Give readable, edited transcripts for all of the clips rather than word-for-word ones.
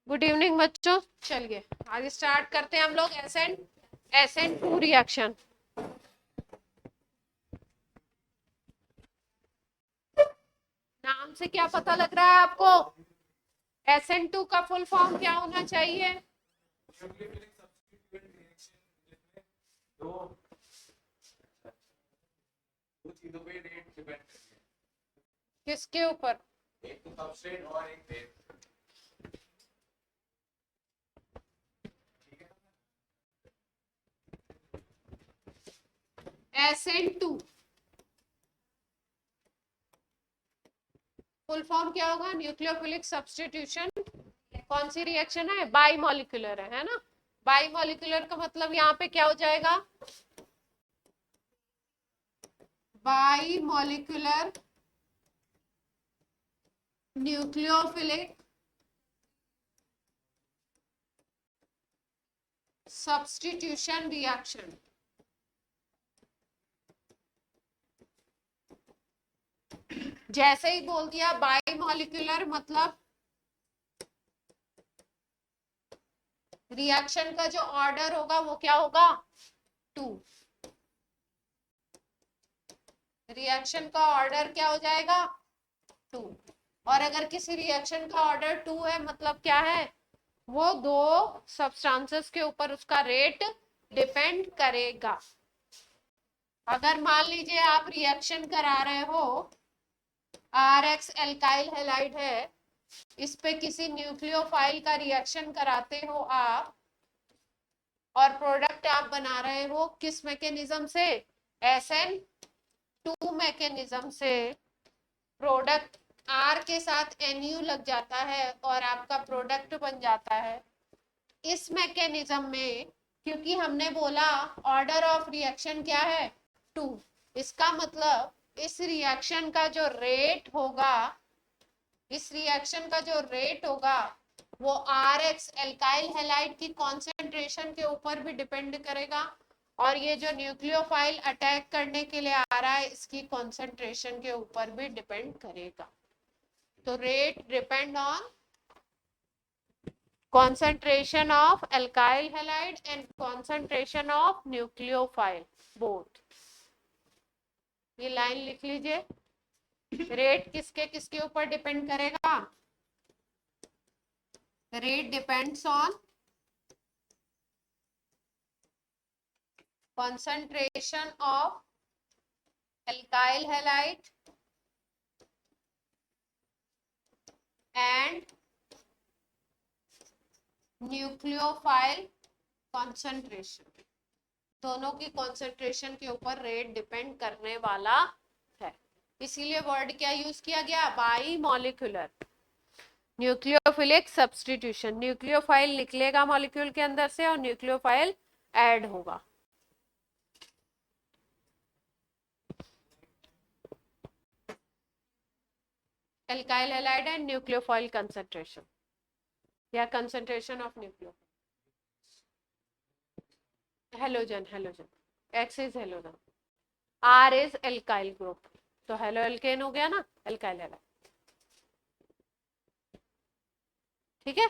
Good evening बच्चों। चलिए आज स्टार्ट करते हैं हम लोग SN2 रिएक्शन। नाम से क्या पता लग रहा है आपको? SN2 का फुल फॉर्म क्या होना चाहिए? किसके ऊपर? एक तो सबस्ट्रेट और एक बेस। SN2 फुल फॉर्म क्या होगा? Nucleophilic substitution. कौन सी रिएक्शन है? बाई मॉलिक्यूलर है ना? बाई मॉलिक्यूलर का मतलब यहाँ पे क्या हो जाएगा? By molecular nucleophilic substitution reaction. जैसे ही बोल दिया बाई मॉलिक्यूलर मतलब रिएक्शन का जो ऑर्डर होगा वो क्या होगा? 2। रिएक्शन का ऑर्डर क्या हो जाएगा? 2। और अगर किसी रिएक्शन का ऑर्डर 2 है मतलब क्या है? वो दो सब्सटेंसेस के ऊपर उसका रेट डिपेंड करेगा। अगर मान लीजिए आप रिएक्शन करा रहे हो, RX एल्काइल हैलाइड है, इस पे किसी न्यूक्लियोफाइल का रिएक्शन कराते हो आप, और प्रोडक्ट आप बना रहे हो किस मैकेनिज्म से? SN2 मैकेनिज्म से। प्रोडक्ट R के साथ NU लग जाता है और आपका प्रोडक्ट बन जाता है। इस मैकेनिज्म में क्योंकि हमने बोला ऑर्डर ऑफ रिएक्शन क्या है? 2। इसका मतलब इस रिएक्शन का जो रेट होगा, इस रिएक्शन का जो रेट होगा वो RX एल्काइल हैलाइड की कॉन्सेंट्रेशन के ऊपर भी डिपेंड करेगा, और ये जो न्यूक्लियोफाइल अटैक करने के लिए आ रहा है इसकी कॉन्सेंट्रेशन के ऊपर भी डिपेंड करेगा। तो rate depend on concentration of alkyl halide and concentration of nucleophile both। ये लाइन लिख लीजिए। रेट किसके किसके ऊपर डिपेंड करेगा? Rate depends on concentration of alkyl halide and nucleophile concentration। दोनों की कॉन्सेंट्रेशन के ऊपर रेट डिपेंड करने वाला है। इसीलिए वर्ड क्या यूज किया गया? Bimolecular nucleophilic substitution. Nucleophile निकलेगा मॉलिक्यूल के अंदर से और न्यूक्लियोफाइल ऐड होगा। Alkyl halide and nucleophile concentration या concentration of nucleophile. Halogen, halogen X is halogen, R is alkyl group, तो हेलो एल्केन हो गया ना, एल्काइल हैलाइड। ठीक है।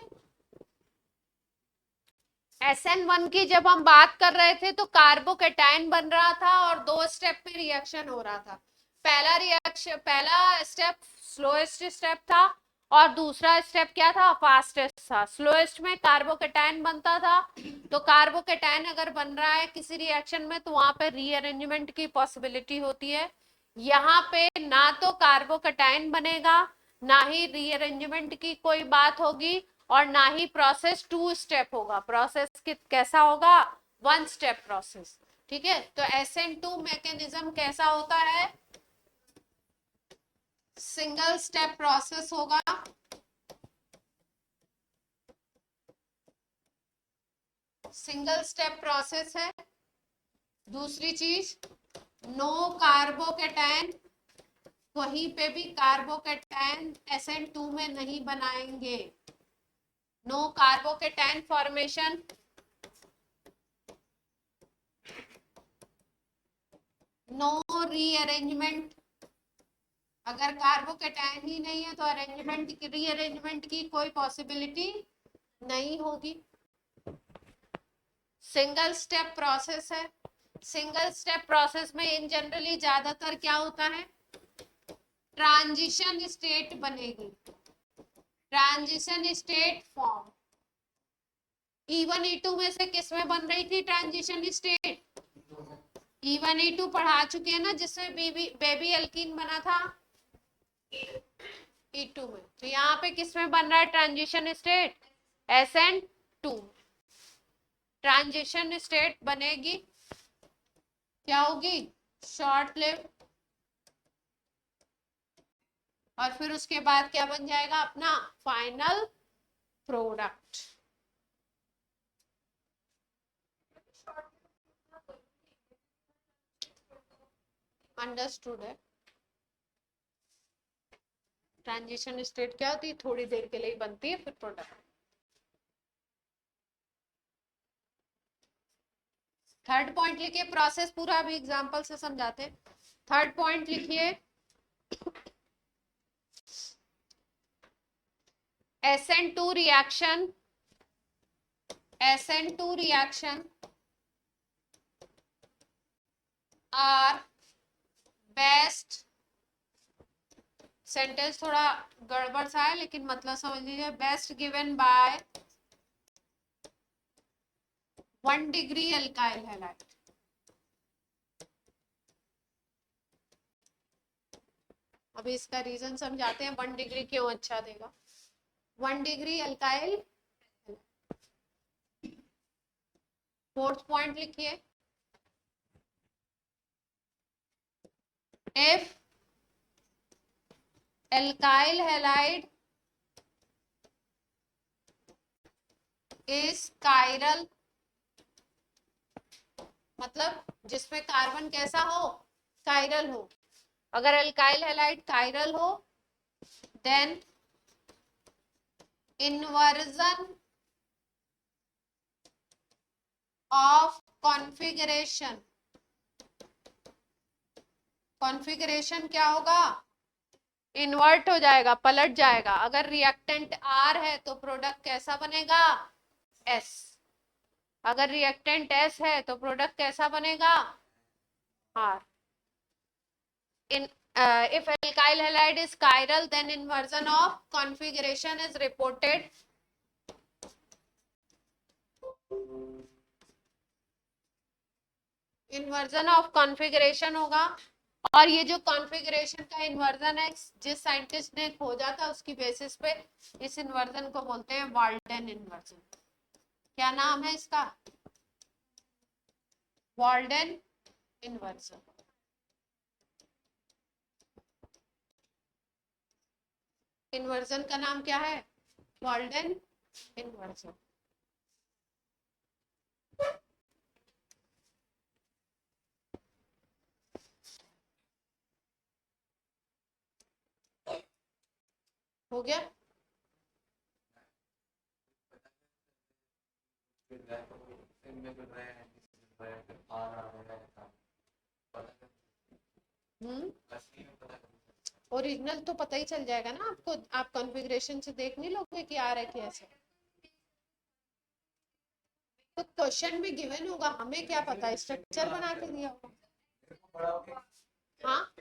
SN1 की जब हम बात कर रहे थे तो कार्बोकेटाइन बन रहा था और 2 स्टेप में रिएक्शन हो रहा था। पहला स्टेप स्लोएस्ट स्टेप था और दूसरा स्टेप क्या था? फास्टेस्ट था। स्लोएस्ट में कार्बोकेटाइन बनता था, तो कार्बोकेटाइन अगर बन रहा है किसी रिएक्शन में तो वहां पे रीअरेंजमेंट की पॉसिबिलिटी होती है। यहाँ पे ना तो कार्बोकेटाइन बनेगा, ना ही रीअरेंजमेंट की कोई बात होगी, और ना ही प्रोसेस 2 स्टेप होगा। प्रोसेस कैसा होगा? 1 स्टेप प्रोसेस। ठीक है। तो SN2 मैकेनिज्म कैसा होता है? सिंगल स्टेप प्रोसेस होगा। सिंगल स्टेप प्रोसेस है। दूसरी चीज, नो कार्बोकेटाइन, कहीं पे भी कार्बोकेटाइन SN2 में नहीं बनाएंगे। No carbocation formation, no rearrangement. अगर कार्बोकेटाइन ही नहीं है तो अरेंजमेंट की रीअरेंजमेंट की कोई पॉसिबिलिटी नहीं होगी। सिंगल स्टेप प्रोसेस है। सिंगल स्टेप प्रोसेस में इन जनरली ज्यादातर क्या होता है, ट्रांजिशन स्टेट बनेगी, transition state form. E1 E2 में से किस में बन रही थी ट्रांजिशन स्टेट? E1 E2 पढ़ा चुके हैं ना, जिसमें बेबी एल्कीन बना था E2 में। तो यहाँ पे किस में बन रहा है transition state? SN2। Transition state बनेगी, क्या होगी? Short live. और फिर उसके बाद क्या बन जाएगा अपना फाइनल प्रोडक्ट। अंडरस्टूड है। ट्रांजिशन स्टेट क्या होती है? थोड़ी देर के लिए बनती है, फिर प्रोडक्ट। थर्ड पॉइंट लिखिए, प्रोसेस पूरा अभी एग्जांपल से समझाते हैं। थर्ड पॉइंट लिखिए, SN2 reaction, SN2 reaction are best, sentence थोड़ा गड़बड़ सा है लेकिन मतलब समझ लीजिए, best given by 1 degree alkyl halide. अभी इसका रीजन समझाते हैं 1 डिग्री क्यों अच्छा देगा। 1 डिग्री अल्काइल। फोर्थ पॉइंट लिखिए, if alkyl halide is chiral, मतलब जिसमें कार्बन कैसा हो? कायरल हो। अगर अल्काइल हैलाइड कायरल हो, then inversion of configuration, configuration क्या होगा? इन्वर्ट हो जाएगा, पलट जाएगा। अगर रिएक्टेंट R है तो प्रोडक्ट कैसा बनेगा? S। अगर रिएक्टेंट S है तो प्रोडक्ट कैसा बनेगा? R। If alkyl halide is chiral, then inversion of configuration is reported. Inversion of configuration होगा। और ये जो कॉन्फ़िगरेशन का इन्वर्जन है, जिस साइंटिस्ट ने खोजा था उसकी बेसिस पे इस इन्वर्जन को बोलते हैं वाल्डन इन्वर्जन। क्या नाम है इसका? Walden inversion. इन्वर्जन का नाम क्या है? Walden inversion. हो गया? ओरिजिनल तो पता ही चल जाएगा ना आपको, आप कॉन्फ़िगरेशन से देख नहीं लोगे कि आ रहा है कैसे। तो क्वेश्चन भी गिवन होगा, हमें क्या पता, स्ट्रक्चर बना के दिया होगा। हाँ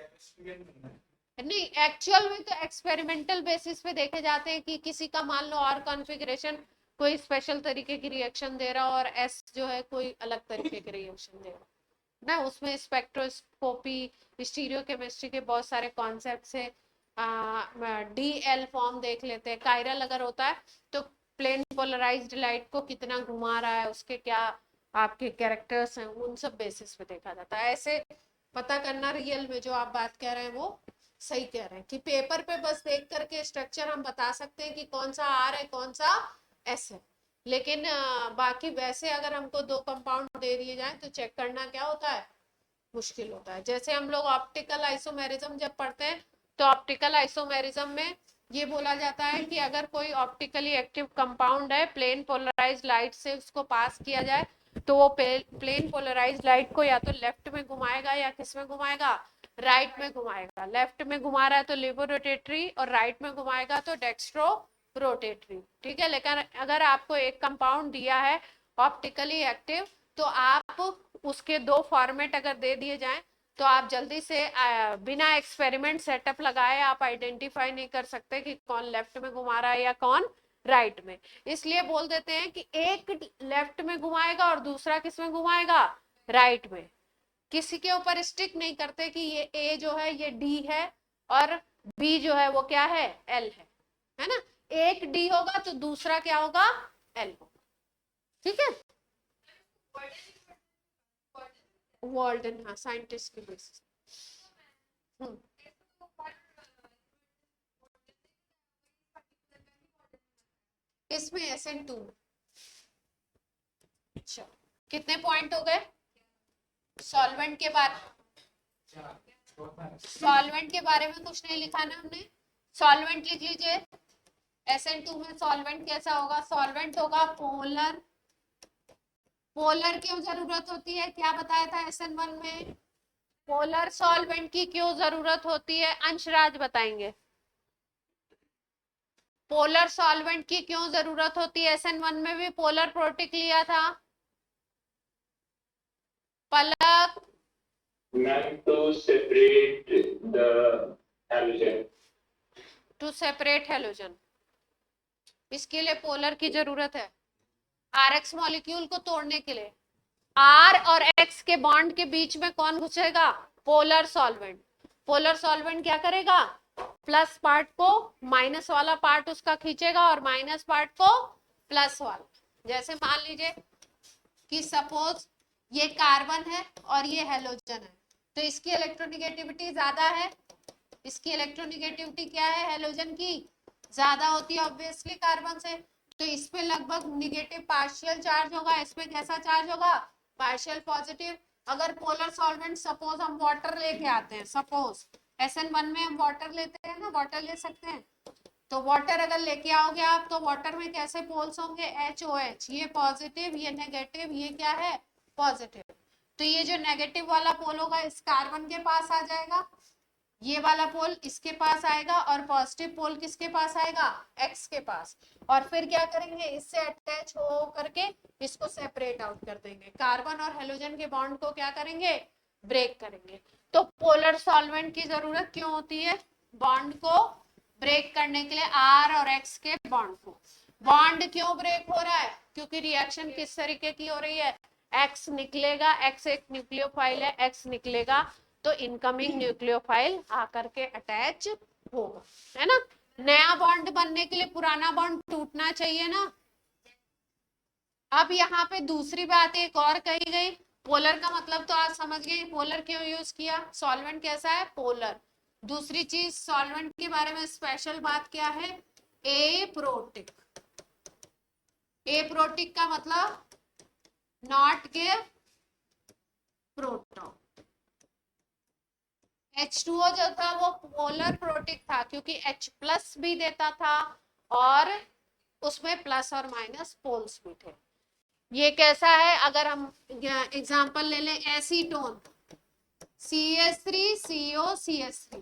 नहीं, एक्चुअल में तो एक्सपेरिमेंटल बेसिस पे देखे जाते हैं कि किसी का मान लो और कॉन्फ़िगरेशन कोई स्पेशल तरीके की रिएक्शन दे रहा और एस जो है कोई अलग तरीके की रिएक्शन दे रहा ना। उसमें स्पेक्ट्रोस्कोपी, स्टीरियोकेमिस्ट्री के बहुत सारे कॉन्सेप्ट्स है। DL फॉर्म देख लेते हैं। कायरल अगर होता है तो प्लेन पोलराइज्ड लाइट को कितना घुमा रहा है, उसके क्या आपके कैरेक्टर्स हैं, उन सब बेसिस पे देखा जाता है। ऐसे पता करना रियल में जो आप बात कह रहे हैं वो सही कह रहे हैं कि पेपर पे बस देख करके स्ट्रक्चर हम बता सकते हैं कि कौन सा R है कौन सा S है, लेकिन बाकी वैसे अगर हमको दो कंपाउंड दे दिए जाए तो चेक करना क्या होता है? मुश्किल होता है। जैसे हम लोग ऑप्टिकल आइसोमेरिज्म जब पढ़ते हैं तो ऑप्टिकल आइसोमेरिज्म में ये बोला जाता है कि अगर कोई ऑप्टिकली एक्टिव कंपाउंड है, प्लेन पोलराइज्ड लाइट से उसको पास किया जाए तो वो प्लेन पोलराइज्ड लाइट को या तो लेफ्ट में घुमाएगा या किस में घुमाएगा? राइट में घुमाएगा। लेफ्ट में घुमा रहा है तो लिबो रोटेटरी और राइट में घुमाएगा तो डेक्स्ट्रो रोटेटरी, ठीक है। लेकिन अगर आपको एक कंपाउंड दिया है ऑप्टिकली एक्टिव, तो आप उसके दो फॉर्मेट अगर दे दिए जाएं तो आप जल्दी से बिना एक्सपेरिमेंट सेटअप लगाए आप आइडेंटिफाई नहीं कर सकते कि कौन लेफ्ट में घुमा रहा है या कौन राइट में। इसलिए बोल देते हैं कि एक लेफ्ट में घुमाएगा और दूसरा किस में घुमाएगा, राइट में। किसी के ऊपर स्टिक नहीं करते कि ये ए जो है ये डी है और बी जो है वो क्या है, एल है ना। एक डी होगा तो दूसरा क्या होगा, एल होगा, ठीक है। वाल्डन, हाँ, साइंटिस्ट की बेसिस। इसमें SN2। अच्छा, कितने पॉइंट हो गए। सॉल्वेंट के बारे में कुछ नहीं लिखा ना हमने, सॉल्वेंट लिख लीजिए। SN2 में सॉल्वेंट कैसा होगा, सॉल्वेंट होगा पोलर। पोलर क्यों जरूरत होती है, क्या बताया था SN1 में, पोलर सॉल्वेंट की क्यों जरूरत होती है, अंशराज बताएंगे। पोलर सॉल्वेंट की क्यों जरूरत होती है, SN1 में भी पोलर प्रोटिक लिया था। Palak, to separate the halogen. To separate halogen, इसके लिए पोलर की जरूरत है। RX मॉलिक्यूल को तोड़ने के लिए R और X के बॉन्ड के बीच में कौन घुसेगा, पोलर सॉल्वेंट। पोलर सॉल्वेंट क्या करेगा, प्लस पार्ट को माइनस वाला पार्ट उसका खींचेगा और माइनस पार्ट को प्लस वाला। जैसे मान लीजिए कि सपोज ये कार्बन है और ये हेलोजन है, तो इसकी इलेक्ट्रोनिगेटिविटी ज्यादा है, इसकी इलेक्ट्रोनिगेटिविटी क्या है, हेलोजन की ज्यादा होती है ऑब्वियसली कार्बन से, तो इस पे लगभग निगेटिव पार्शियल चार्ज होगा, इसमें कैसा चार्ज होगा, पार्शियल पॉजिटिव। अगर पोलर सॉल्वेंट सपोज हम वाटर लेके आते हैं, सपोज SN1 में हम वाटर लेते हैं ना, वाटर ले सकते हैं, तो वाटर अगर लेके आओगे आप तो वाटर में कैसे पोल्स होंगे, HOH, ये पॉजिटिव, ये नेगेटिव, ये क्या है, पॉजिटिव। तो ये जो नेगेटिव वाला पोल होगा इस कार्बन के पास आ जाएगा, ये वाला पोल इसके पास आएगा और पॉजिटिव पोल किसके पास आएगा, X के पास। और फिर क्या करेंगे, इससे अटैच हो करके इसको सेपरेट आउट कर देंगे, कार्बन और हेलोजन के बॉन्ड को क्या करेंगे, ब्रेक करेंगे। तो पोलर सॉल्वेंट की जरूरत क्यों होती है, बॉन्ड को ब्रेक करने के लिए, R और X के बॉन्ड को। बॉन्ड क्यों ब्रेक हो रहा है, क्योंकि रिएक्शन किस तरीके की हो रही है, X निकलेगा, X एक न्यूक्लियोफाइल है, X निकलेगा तो इनकमिंग न्यूक्लियोफाइल आकर के अटैच होगा, है ना। नया बॉन्ड बनने के लिए पुराना बॉन्ड टूटना चाहिए ना। अब यहाँ पे दूसरी बात एक और कही गई, पोलर का मतलब तो आज समझ गए, पोलर क्यों यूज किया, सॉल्वेंट कैसा है, पोलर। दूसरी चीज सॉल्वेंट के बारे में स्पेशल बात क्या है, एप्रोटिक। एप्रोटिक का मतलब नॉट गिव प्रोटॉन। H2O जो था वो पोलर प्रोटिक था क्योंकि H प्लस भी देता था और उसमें प्लस और माइनस पोल्स भी थे। ये कैसा है, अगर हम एग्जांपल ले लें, एसीटोन, CH3COCH3,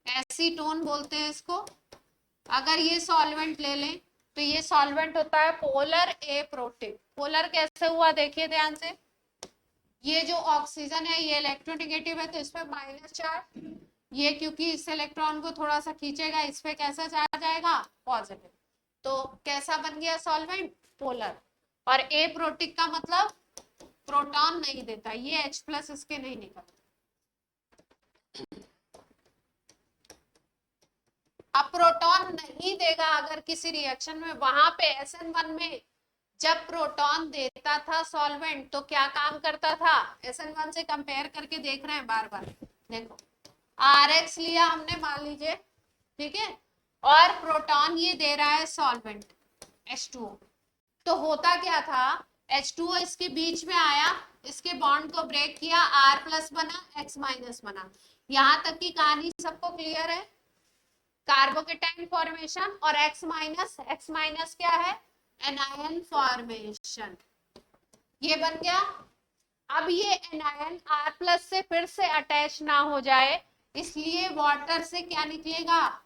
एसीटोन बोलते हैं इसको। अगर ये सॉल्वेंट ले लें तो ये सॉल्वेंट होता है पोलर एप्रोटिक। पोलर कैसे हुआ देखिए ध्यान से, ये जो ऑक्सीजन है ये इलेक्ट्रोनेगेटिव है तो इसमें माइनस चार्ज, ये क्योंकि इस इलेक्ट्रॉन को थोड़ा सा खींचेगा इस पे कैसा चार्ज आएगा, पॉजिटिव। तो कैसा बन गया सॉल्वेंट, पोलर। और एप्रोटिक का मतलब प्रोटॉन नहीं देता, ये H प्लस इसके नहीं निकलता। अब प्रोटॉन नहीं देगा अगर किसी रिएक्शन में, वहां पे SN1 में जब प्रोटॉन देता था सॉल्वेंट तो क्या काम करता था, SN1 से कंपेयर करके देख रहे हैं बार बार, देखो RX लिया हमने मान लीजिए, ठीक है, और प्रोटॉन ये दे रहा है सॉल्वेंट H2O, तो होता क्या था, H2O इसके बीच में आया, इसके बॉन्ड को ब्रेक किया, R प्लस बना, X माइनस बना। यहां तक की कहानी सबको क्लियर है, कार्बोकेटाइन फॉर्मेशन और X माइनस क्या है, एनायन फॉर्मेशन, ये बन गया। अब ये एनायन R प्लस से फिर से अटैच ना हो जाए इसलिए वाटर से क्या निकलेगा,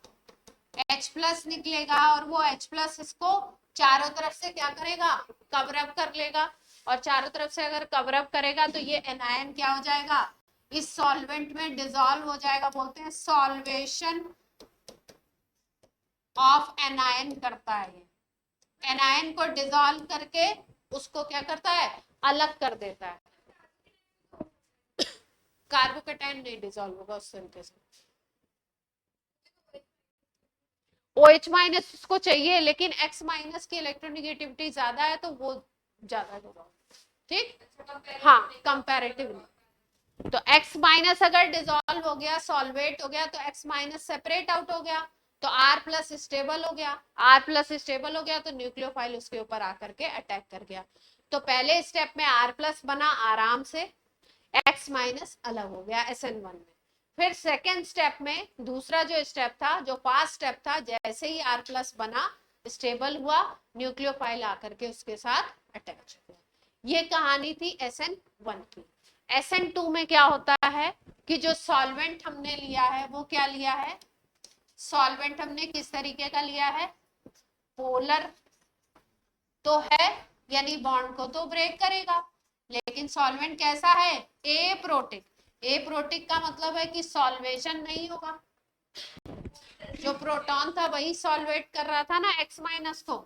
H प्लस निकलेगा और वो H प्लस इसको चारों तरफ से क्या करेगा, कवर अप कर लेगा, और चारों तरफ से अगर कवर अप करेगा तो ये एनायन क्या हो जाएगा, इस सॉल्वेंट में डिसॉल्व हो जाएगा, बोलते हैं सॉल्वेशन ऑफ एनायन करता है। ये एनायन को डिसॉल्व करके उसको क्या करता है, अलग कर देता है। कार्बोकेटायन नहीं डिसॉल्व होगा उस तरीके से। OH माइनस उसको चाहिए, लेकिन X माइनस की इलेक्ट्रोनेगेटिविटी ज्यादा है तो वो ज्यादा डिसॉल्व, ठीक। हाँ, कंपैरेटिवली तो X माइनस अगर डिसॉल्व हो गया, सॉल्वेट हो गया, तो X माइनस सेपरेट आउट हो गया, तो R प्लस स्टेबल हो गया। R प्लस स्टेबल हो गया तो न्यूक्लियोफाइल उसके ऊपर आकर के अटैक कर गया। तो पहले स्टेप में R प्लस बना आराम से, X माइनस अलग हो गया SN1 में। फिर सेकेंड स्टेप में, दूसरा जो स्टेप था, जो फास्ट स्टेप था, जैसे ही R प्लस बना, स्टेबल हुआ, न्यूक्लियोफाइल आकर के उसके साथ अटैच हो गया। ये कहानी थी SN1 की। SN2 में क्या होता है कि जो सॉल्वेंट हमने लिया है वो क्या लिया है, सॉल्वेंट हमने किस तरीके का लिया है, पोलर तो है, यानी बॉन्ड को तो ब्रेक करेगा, लेकिन सॉल्वेंट कैसा है, एप्रोटिक। एप्रोटिक का मतलब है कि सॉल्वेशन नहीं होगा, जो प्रोटॉन था वही सॉल्वेट कर रहा था ना X माइनस को,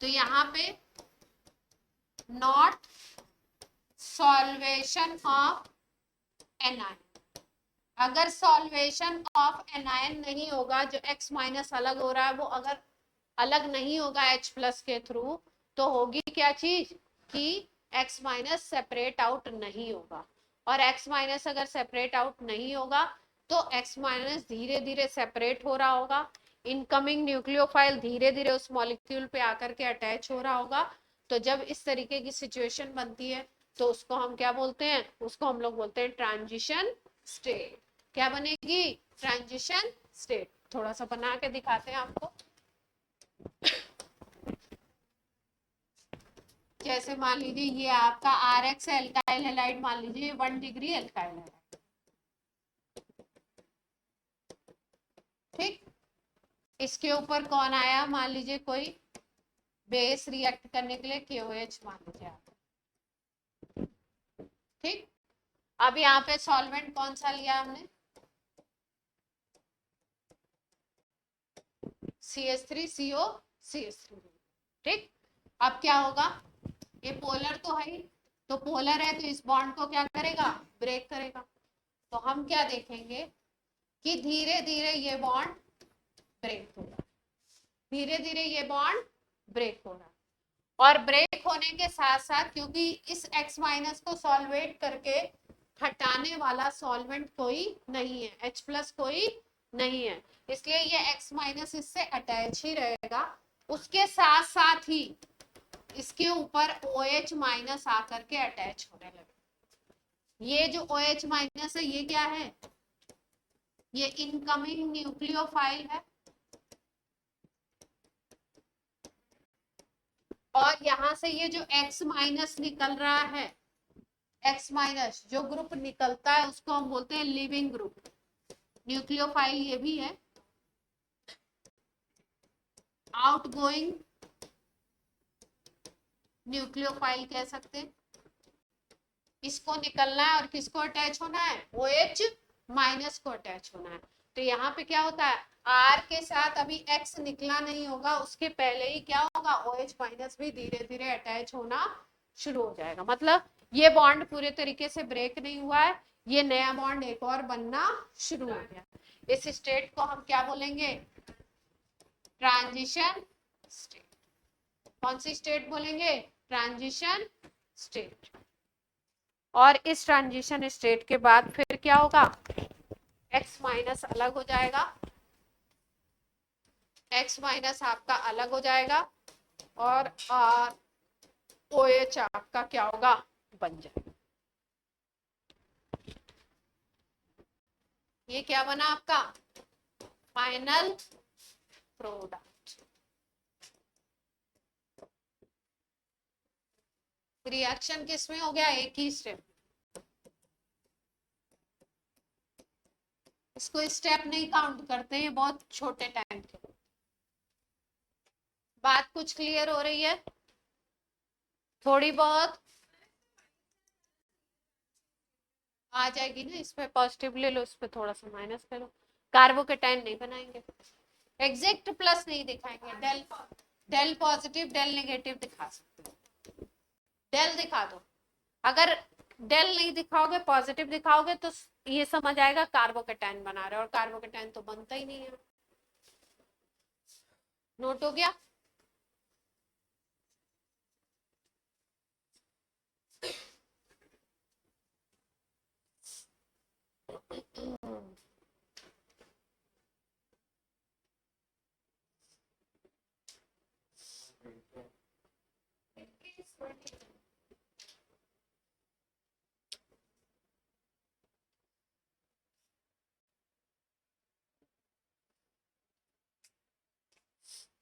तो यहाँ पे नॉट सॉल्वेशन ऑफ एनायन। अगर सॉल्वेशन ऑफ एनायन नहीं होगा, जो X माइनस अलग हो रहा है वो अगर अलग नहीं होगा H प्लस के थ्रू, तो होगी क्या चीज कि X माइनस सेपरेट आउट नहीं होगा, और X माइनस अगर सेपरेट आउट नहीं होगा तो X माइनस धीरे धीरे सेपरेट हो रहा होगा, इनकमिंग न्यूक्लियोफाइल धीरे धीरे उस मॉलिक्यूल पे आकर के अटैच हो रहा होगा। तो जब इस तरीके की सिचुएशन बनती है तो उसको हम क्या बोलते हैं, उसको हम लोग बोलते हैं ट्रांजिशन स्टेट। क्या बनेगी, ट्रांजिशन स्टेट। थोड़ा सा बना के दिखाते हैं आपको। जैसे मान लीजिए ये आपका RX एल्काइल हैलाइड, मान लीजिए 1 डिग्री एल्काइल है, ठीक। इसके ऊपर कौन आया, मान लीजिए कोई बेस रिएक्ट करने के लिए KOH मान लीजिए आप, ठीक। अब यहाँ पे सॉल्वेंट कौन सा लिया हमने, CH3CO CH3, ठीक। अब क्या होगा, ये पोलर तो है ही, तो पोलर है तो इस बॉन्ड को क्या करेगा, ब्रेक करेगा। तो हम क्या देखेंगे कि धीरे धीरे ये बॉन्ड ब्रेक होगा, धीरे धीरे ये बॉन्ड ब्रेक होगा, और ब्रेक होने के साथ साथ, क्योंकि इस X माइनस को सॉल्वेट करके हटाने वाला सॉल्वेंट कोई नहीं है, H प्लस कोई नहीं है, इसलिए ये X माइनस इससे अटैच ही रहेगा। उसके साथ साथ ही इसके ऊपर OH माइनस आकर के अटैच होने लगे। ये जो OH माइनस है ये क्या है, ये इनकमिंग न्यूक्लियोफाइल है, और यहां से ये जो X माइनस निकल रहा है, X माइनस जो ग्रुप निकलता है उसको हम बोलते हैं लिविंग ग्रुप। न्यूक्लियोफाइल ये भी है, आउटगोइंग न्यूक्लियोफाइल कह सकते हैं। इसको निकलना है और किसको अटैच होना है, OH माइनस को अटैच होना है। तो यहाँ पे क्या होता है, R के साथ अभी X निकला नहीं होगा, उसके पहले ही क्या होगा, OH माइनस भी धीरे धीरे अटैच होना शुरू हो जाएगा। मतलब ये बॉन्ड पूरे तरीके से ब्रेक नहीं हुआ है, ये नया बॉन्ड एक और बनना शुरू हो गया। इस स्टेट को हम क्या बोलेंगे, ट्रांजिशन स्टेट। कौन सी स्टेट बोलेंगे, ट्रांजिशन स्टेट। और इस ट्रांजिशन स्टेट के बाद फिर क्या होगा, X माइनस अलग हो जाएगा, X माइनस आपका अलग हो जाएगा, और OH आपका क्या होगा, बन जाएगा। ये क्या बना आपका फाइनल प्रोडक्ट। रिएक्शन किसमें हो गया, एक ही स्टेप। इसको स्टेप नहीं काउंट करते हैं, बहुत छोटे टाइम के। बात कुछ क्लियर हो रही है? थोड़ी बहुत आ जाएगी ना। इस पे पॉजिटिव ले लो, इस पे थोड़ा सा माइनस करो। कार्बोकेटाइन नहीं बनाएंगे, एग्जैक्ट प्लस नहीं दिखाएंगे। Del del positive del negative दिखा सकते हो, डेल दिखा दो। अगर डेल नहीं दिखाओगे, पॉजिटिव दिखाओगे, तो ये समझ आएगा कार्बोकेटाइन बना रहे हो, और कार्बोकेटाइन तो बनता ही नहीं है। नोट हो गया?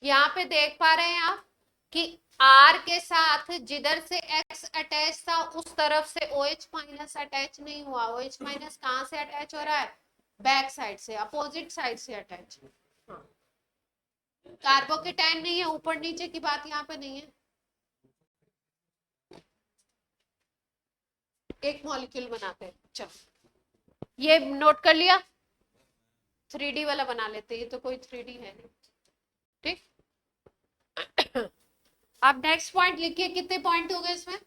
यहाँ पे देख पा रहे हैं आप कि R के साथ जिधर से X अटैच था उस तरफ से OH माइनस अटैच नहीं हुआ। OH माइनस कहाँ से अटैच हो रहा है? बैक साइड से, अपोजिट साइड से अटैच। कार्बोकेटाइन नहीं है, ऊपर नीचे की बात यहाँ पे नहीं है। एक मॉलिक्यूल बनाते हैं, चलो ये नोट कर लिया। 3D वाला बना लेते हैं, ये तो कोई 3D है नहीं। ठीक, अब नेक्स्ट पॉइंट लिखिए। कितने पॉइंट हो गए इसमें?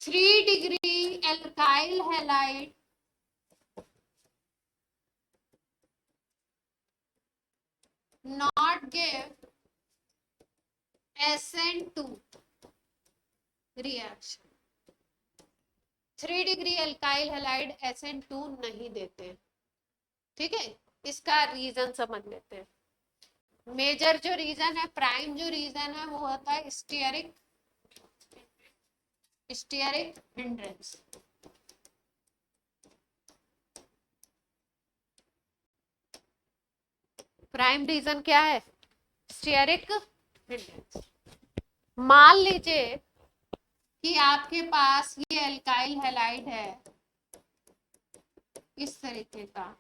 3 degree alkyl halide not give SN2 reaction। 3 degree alkyl halide SN2 नहीं देते। ठीक है, इसका रीजन समझ लेते हैं। मेजर जो रीजन है, प्राइम जो रीजन है, वो होता है स्टीयरिक हिंड्रेंस। प्राइम रीजन क्या है? Stearic hindrance. मान लीजिए कि आपके पास ये एल्काइल हैलाइड है इस तरीके का,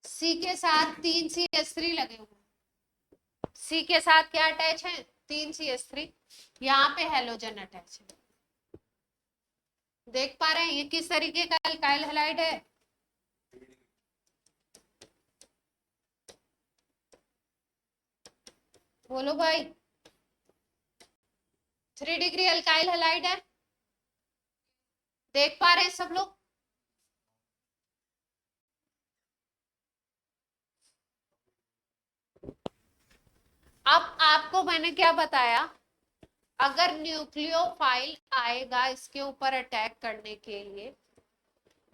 C के साथ 3 CH3 लगे हुए। C के साथ क्या अटैच है? 3 CH3। यहाँ पे हेलोजन अटैच है। देख पा रहे हैं ये किस तरीके का एल्काइल हैलाइड है? बोलो भाई। 3 डिग्री एल्काइल हैलाइड है, देख पा रहे हैं सब लोग? अब आपको मैंने क्या बताया, अगर न्यूक्लियोफाइल आएगा इसके ऊपर अटैक करने के लिए,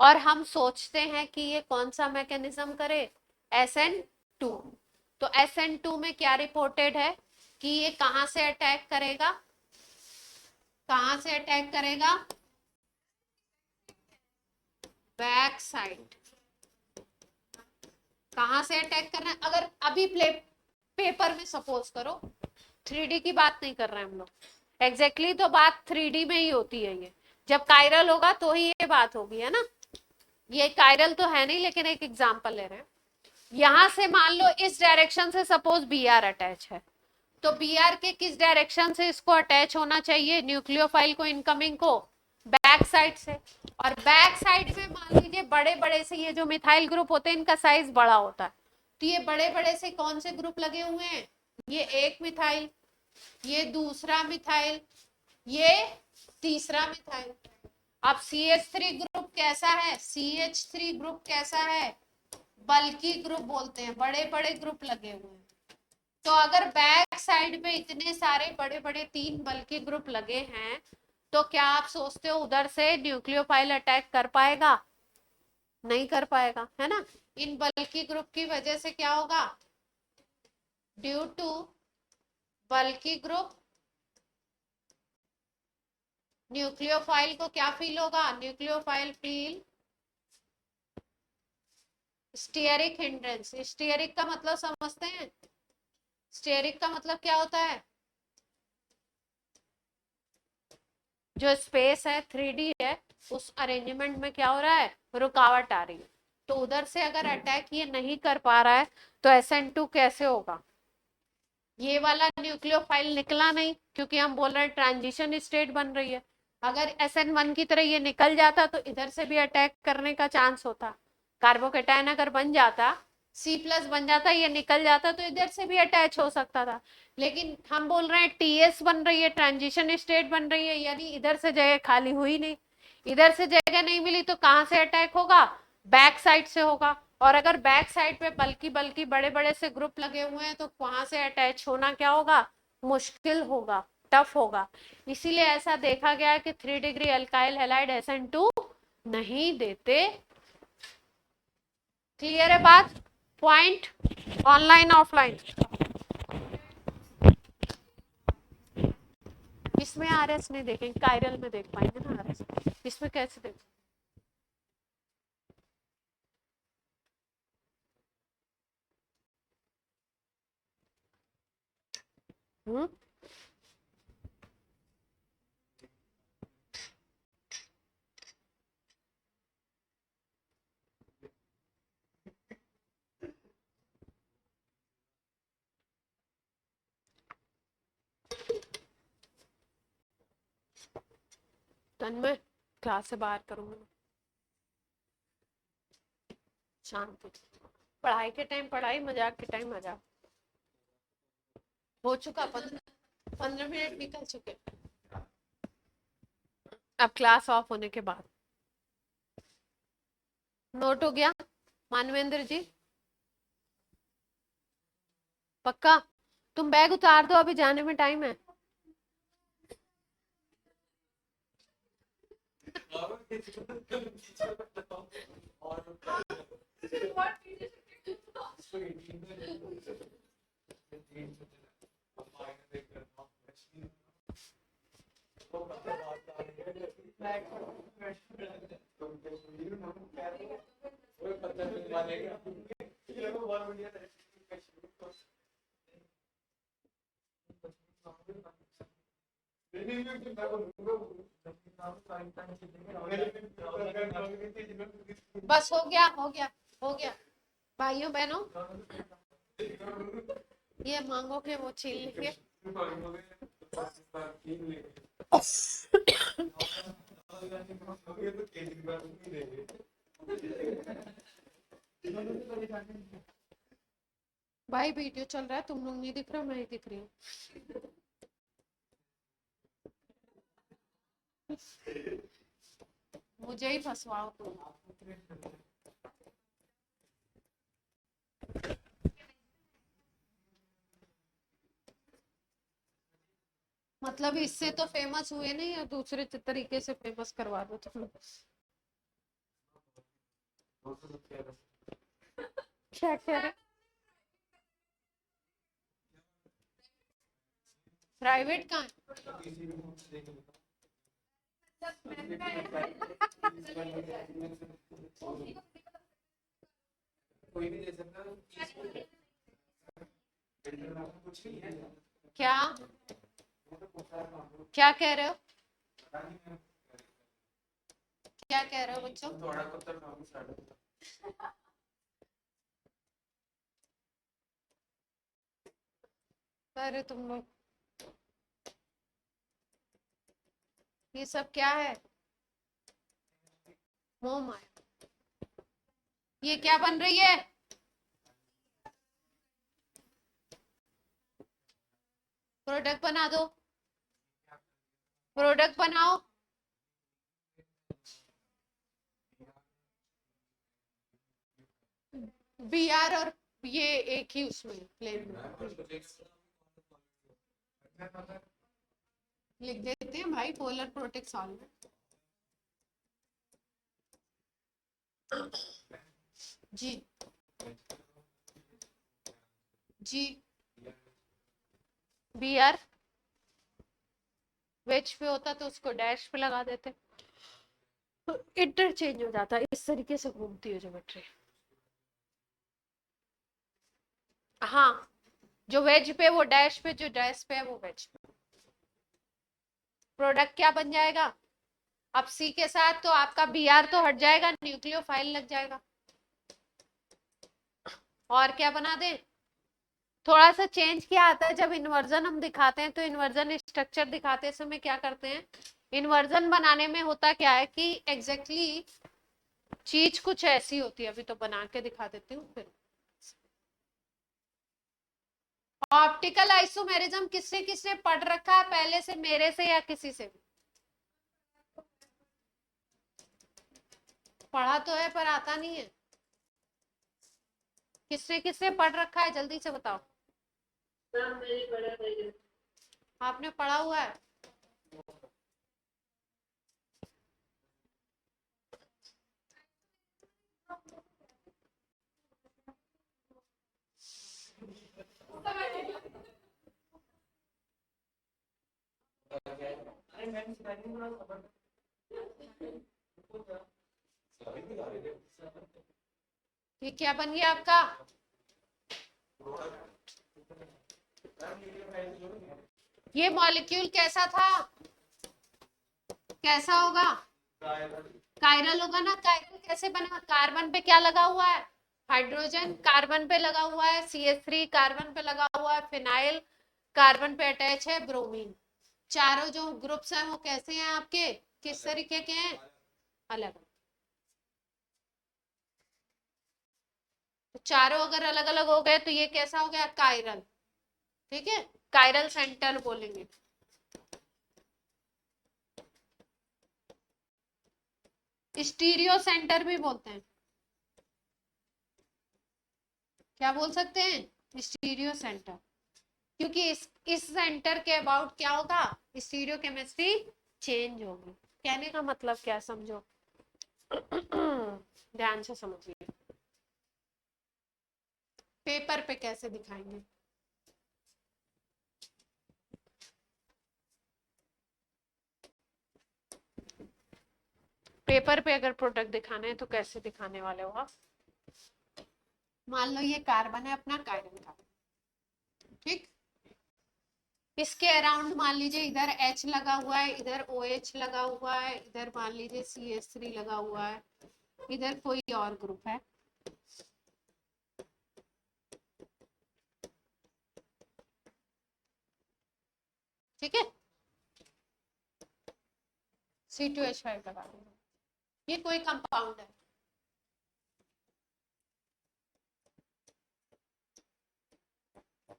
और हम सोचते हैं कि ये कौन सा मैकेनिज्म करे? SN2। तो SN2 में क्या रिपोर्टेड है कि ये कहां से अटैक करेगा? कहां से अटैक करेगा? Back side. कहां से अटैक करना है? अगर अभी पेपर में सपोज करो, 3D की बात नहीं कर रहे हैं हम लोग, एग्जैक्टली तो बात 3D में ही होती है। ये जब कायरल होगा तो ही ये बात होगी, है ना? ये कायरल तो है नहीं, लेकिन एक एग्जांपल ले रहे हैं। यहां से मान लो इस डायरेक्शन से सपोज Br अटैच है, तो Br के किस डायरेक्शन से इसको अटैच होना चाहिए? न्यूक्लियोफाइल को, इनकमिंग को, बैक साइड से। और बैक साइड में मान लीजिए बड़े बड़े से ये जो मिथाइल ग्रुप होते हैं इनका साइज बड़ा होता है, तो ये बड़े बड़े से कौन से ग्रुप लगे हुए हैं? ये एक मिथाइल, ये दूसरा मिथाइल, ये तीसरा मिथाइल। अब CH3 ग्रुप कैसा है? CH3 ग्रुप कैसा है? बल्कि ग्रुप बोलते हैं, बड़े बड़े ग्रुप लगे हुए हैं। तो अगर बैक साइड पे इतने सारे बड़े बड़े 3 बल्कि ग्रुप लगे हैं, तो क्या आप सोचते हो उधर से न्यूक्लियोफाइल अटैक कर पाएगा? नहीं कर पाएगा, है ना? इन बल्कि ग्रुप की वजह से क्या होगा? ड्यू टू बल्कि ग्रुप न्यूक्लियोफाइल को क्या फील होगा? Nucleophile feel stearic hindrance. Stearic का मतलब समझते हैं? स्टीयरिक का मतलब क्या होता है? जो स्पेस है 3D है, उस अरेंजमेंट में क्या हो रहा है, रुकावट आ रही है। तो उधर से अगर अटैक ये नहीं कर पा रहा है तो SN2 कैसे होगा? ये वाला न्यूक्लियोफाइल निकला नहीं, क्योंकि हम बोल रहे हैं ट्रांजिशन स्टेट बन रही है। अगर SN1 की तरह ये निकल जाता तो इधर से भी अटैक करने का चांस होता। कार्बोकेटायन अगर बन जाता, C+ बन जाता, ये निकल जाता, तो इधर से भी अटैच हो सकता था। लेकिन हम बोल रहे हैं TS बन रही है, ट्रांजिशन स्टेट बन रही है, यानी इधर से जगह खाली हुई नहीं। इधर से जगह नहीं मिली तो कहाँ से अटैक होगा? बैक साइड से होगा। और अगर बैक साइड पे बल्कि बल्कि बड़े बड़े से ग्रुप लगे हुए हैं तो वहां से अटैच होना क्या होगा? मुश्किल होगा, टफ होगा। इसीलिए ऐसा देखा गया कि 3 डिग्री अल्काइल हैलाइड SN2 नहीं देते। क्लियर है बात? Point online offline? इसमें RS नहीं देखेंगे, कायरल में देख पाएंगे ना RS, इसमें कैसे देख? हम्म, तन्मय क्लास से बाहर करूंगा। शांति, पढ़ाई के टाइम पढ़ाई, मजाक के टाइम मजाक। हो चुका 15 मिनट निकल चुके। अब क्लास ऑफ होने के बाद नोट हो गया मानवेंद्र जी? पक्का? तुम बैग उतार दो, अभी जाने में टाइम है। बस हो गया, हो गया, हो गया। भाइयों बहनों, ये मांगो के वो छीन लेंगे। भाई वीडियो चल रहा है, तुम लोग नहीं दिख रहे, मैं ही दिख रही हूँ। मुझे ही फंसवाओ तुम। मतलब इससे तो फेमस हुए नहीं, और दूसरे तरीके से फेमस करवा दो तुम। क्या कह रहे? प्राइवेट कहाँ है? क्या क्या कह रहे हो? क्या कह रहे हो बच्चों? अरे तुम लोग, ये सब क्या है? मोह माया। ये क्या बन रही है? प्रोडक्ट बना दो, प्रोडक्ट बनाओ। BR और ये एक ही उसमें प्लेन में लिख देते हैं भाई, पोलर प्रोटेक्ट सॉल्वेंट। जी जी। BR वेज पे होता तो उसको डैश पे लगा देते, इंटरचेंज हो जाता। इस तरीके से घूमती है ज्योमेट्री। हाँ, जो वेज पे वो डैश पे, जो डैश पे है वो वेज पे। प्रोडक्ट क्या बन जाएगा? अब सी के साथ तो आपका Br तो हट जाएगा, न्यूक्लियोफाइल लग जाएगा। और क्या बना दे? थोड़ा सा चेंज क्या आता है जब इन्वर्जन हम दिखाते हैं, तो इन्वर्जन स्ट्रक्चर दिखाते समय क्या करते हैं, इन्वर्जन बनाने में होता क्या है कि एग्जैक्टली चीज कुछ ऐसी होती है। अभी तो बना के दिखा देती हूँ। फिर ऑप्टिकल आइसोमेरिज्म किसने किसने पढ़ रखा है पहले से, मेरे से या किसी से भी? पढ़ा तो है पर आता नहीं है। किसने किसने पढ़ रखा है, जल्दी से बताओ। आपने पढ़ा हुआ है? ये क्या बन गया आपका? ये मॉलिक्यूल कैसा था, कैसा होगा? कायरल होगा ना। कायरल कैसे बना? कार्बन पे क्या लगा हुआ है? हाइड्रोजन। कार्बन पे लगा हुआ है CH3, कार्बन पे लगा हुआ है फिनाइल, कार्बन पे अटैच है ब्रोमीन। चारों जो ग्रुप्स हैं वो कैसे हैं आपके, किस तरीके के हैं? अलग। तो चारों अगर अलग अलग हो गए तो ये कैसा हो गया? कायरल। ठीक है, कायरल सेंटर बोलेंगे। स्टीरियो सेंटर भी बोलते हैं। क्या बोल सकते हैं? Stereo centre. क्योंकि इस सेंटर के अबाउट क्या होगा? स्टीरियो केमिस्ट्री चेंज होगी। कहने का मतलब क्या, समझो। ध्यान से समझिए। पेपर पे कैसे दिखाएंगे? पेपर पे अगर प्रोडक्ट दिखाने हैं तो कैसे दिखाने वाले हो आप? मान लो ये कार्बन है अपना, कायरन का, ठीक। इसके अराउंड मान लीजिए इधर H लगा हुआ है, इधर OH लगा हुआ है, इधर मान लीजिए CH3 लगा हुआ है, इधर कोई और ग्रुप है। ठीक है, C2H5 लगा दूंगा। ये कोई कंपाउंड है।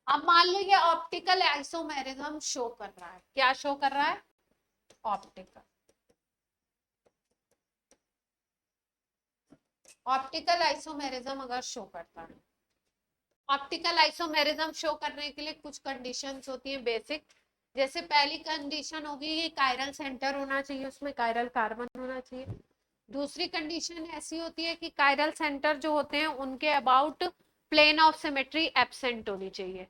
अब मान लो ये ऑप्टिकल आइसोमेरिज्म शो कर रहा है। क्या शो कर रहा है? ऑप्टिकल। ऑप्टिकल आइसोमेरिज्म अगर शो करता है, ऑप्टिकल आइसोमेरिज्म शो करने के लिए कुछ कंडीशंस होती हैं बेसिक। जैसे पहली कंडीशन होगी ये कायरल सेंटर होना चाहिए, उसमें कायरल कार्बन होना चाहिए। दूसरी कंडीशन ऐसी होती है कि कायरल सेंटर जो होते हैं उनके about plane of symmetry absent होनी चाहिए,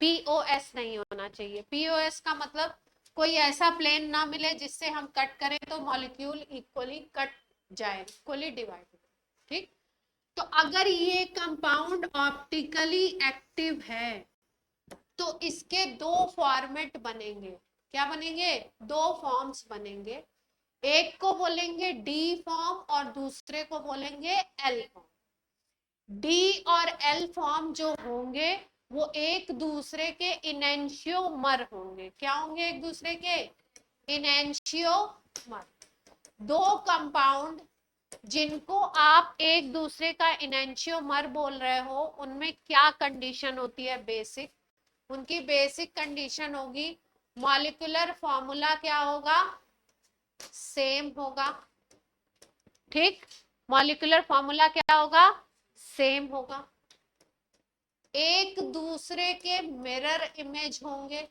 POS नहीं होना चाहिए। POS का मतलब कोई ऐसा प्लेन ना मिले जिससे हम कट करें तो मॉलिक्यूल इक्वली कट जाए, इक्वली डिवाइड। ठीक। तो अगर ये कंपाउंड ऑप्टिकली एक्टिव है तो इसके दो फॉर्मेट बनेंगे। क्या बनेंगे? दो फॉर्म्स बनेंगे। एक को बोलेंगे D फॉर्म और दूसरे को बोलेंगे L फॉर्म। D और L फॉर्म जो होंगे वो एक दूसरे के इनेंशियोमर होंगे। क्या होंगे? एक दूसरे के इनेंशियोमर। दो कंपाउंड जिनको आप एक दूसरे का इनेंशियोमर बोल रहे हो, उनमें क्या कंडीशन होती है बेसिक? उनकी बेसिक कंडीशन होगी मॉलिक्यूलर फॉर्मूला क्या होगा? सेम होगा। ठीक, मॉलिक्यूलर फॉर्मूला क्या होगा? सेम होगा। एक दूसरे के मिरर इमेज होंगे।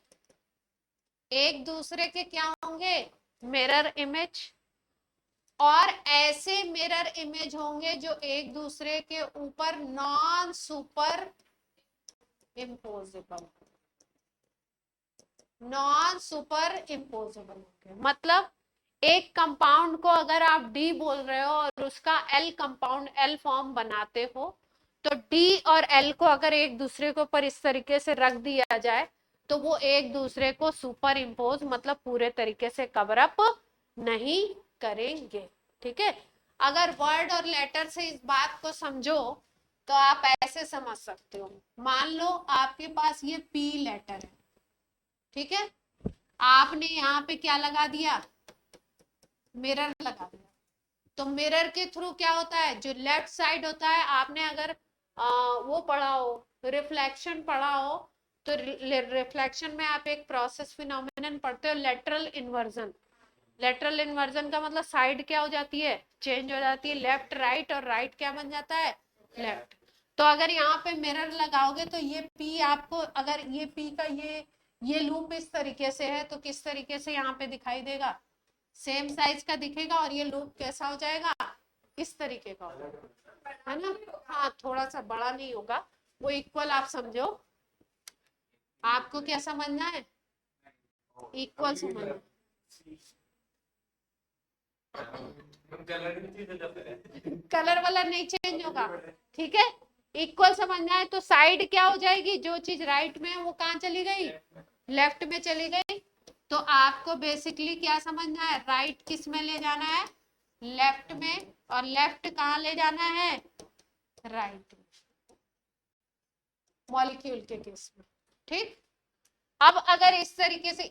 एक दूसरे के क्या होंगे? Mirror image. और ऐसे मिरर इमेज होंगे जो एक दूसरे के ऊपर non super imposable, non super imposable होंगे। मतलब एक कंपाउंड को अगर आप D बोल रहे हो और उसका L कंपाउंड L फॉर्म बनाते हो, तो D और L को अगर एक दूसरे के ऊपर इस तरीके से रख दिया जाए तो वो एक दूसरे को सुपर इम्पोज मतलब पूरे तरीके से कवर अप नहीं करेंगे। ठीक है, अगर वर्ड और लेटर से इस बात को समझो तो आप ऐसे समझ सकते हो, मान लो आपके पास ये पी लेटर है, ठीक है, आपने यहाँ पे क्या लगा दिया, मिरर लगा दिया। तो मिरर के थ्रू क्या होता है, जो लेफ्ट साइड होता है, आपने अगर वो पढ़ा हो, रिफ्लेक्शन पढ़ा हो, तो रिफ्लेक्शन में आप एक प्रोसेस फिनोमेनन पढ़ते हो, लेटरल इन्वर्जन। लेटरल इन्वर्जन का मतलब साइड क्या हो जाती है, चेंज हो जाती है, लेफ्ट राइट, और राइट क्या बन जाता है, लेफ्ट। तो अगर यहाँ पे मिरर लगाओगे तो ये पी आपको, अगर ये पी का ये लूप इस तरीके से है तो किस तरीके से यहाँ पे दिखाई देगा, सेम साइज का दिखेगा, और ये लूप कैसा हो जाएगा, इस तरीके का है ना। हाँ, थोड़ा सा बड़ा नहीं होगा, वो इक्वल आप समझो। आपको क्या समझना है, इक्वल समझना है। कलर वाला नहीं चेंज होगा, ठीक है, इक्वल समझना है। तो साइड क्या हो जाएगी, जो चीज राइट में है वो कहाँ चली गई, लेफ्ट में चली गई। तो आपको बेसिकली क्या समझना है, राइट किस में ले जाना है, लेफ्ट में, और लेफ्ट कहाँ ले जाना है, राइट में, मॉलिक्यूल के केस में। ठीक, अब अगर इस तरीके से,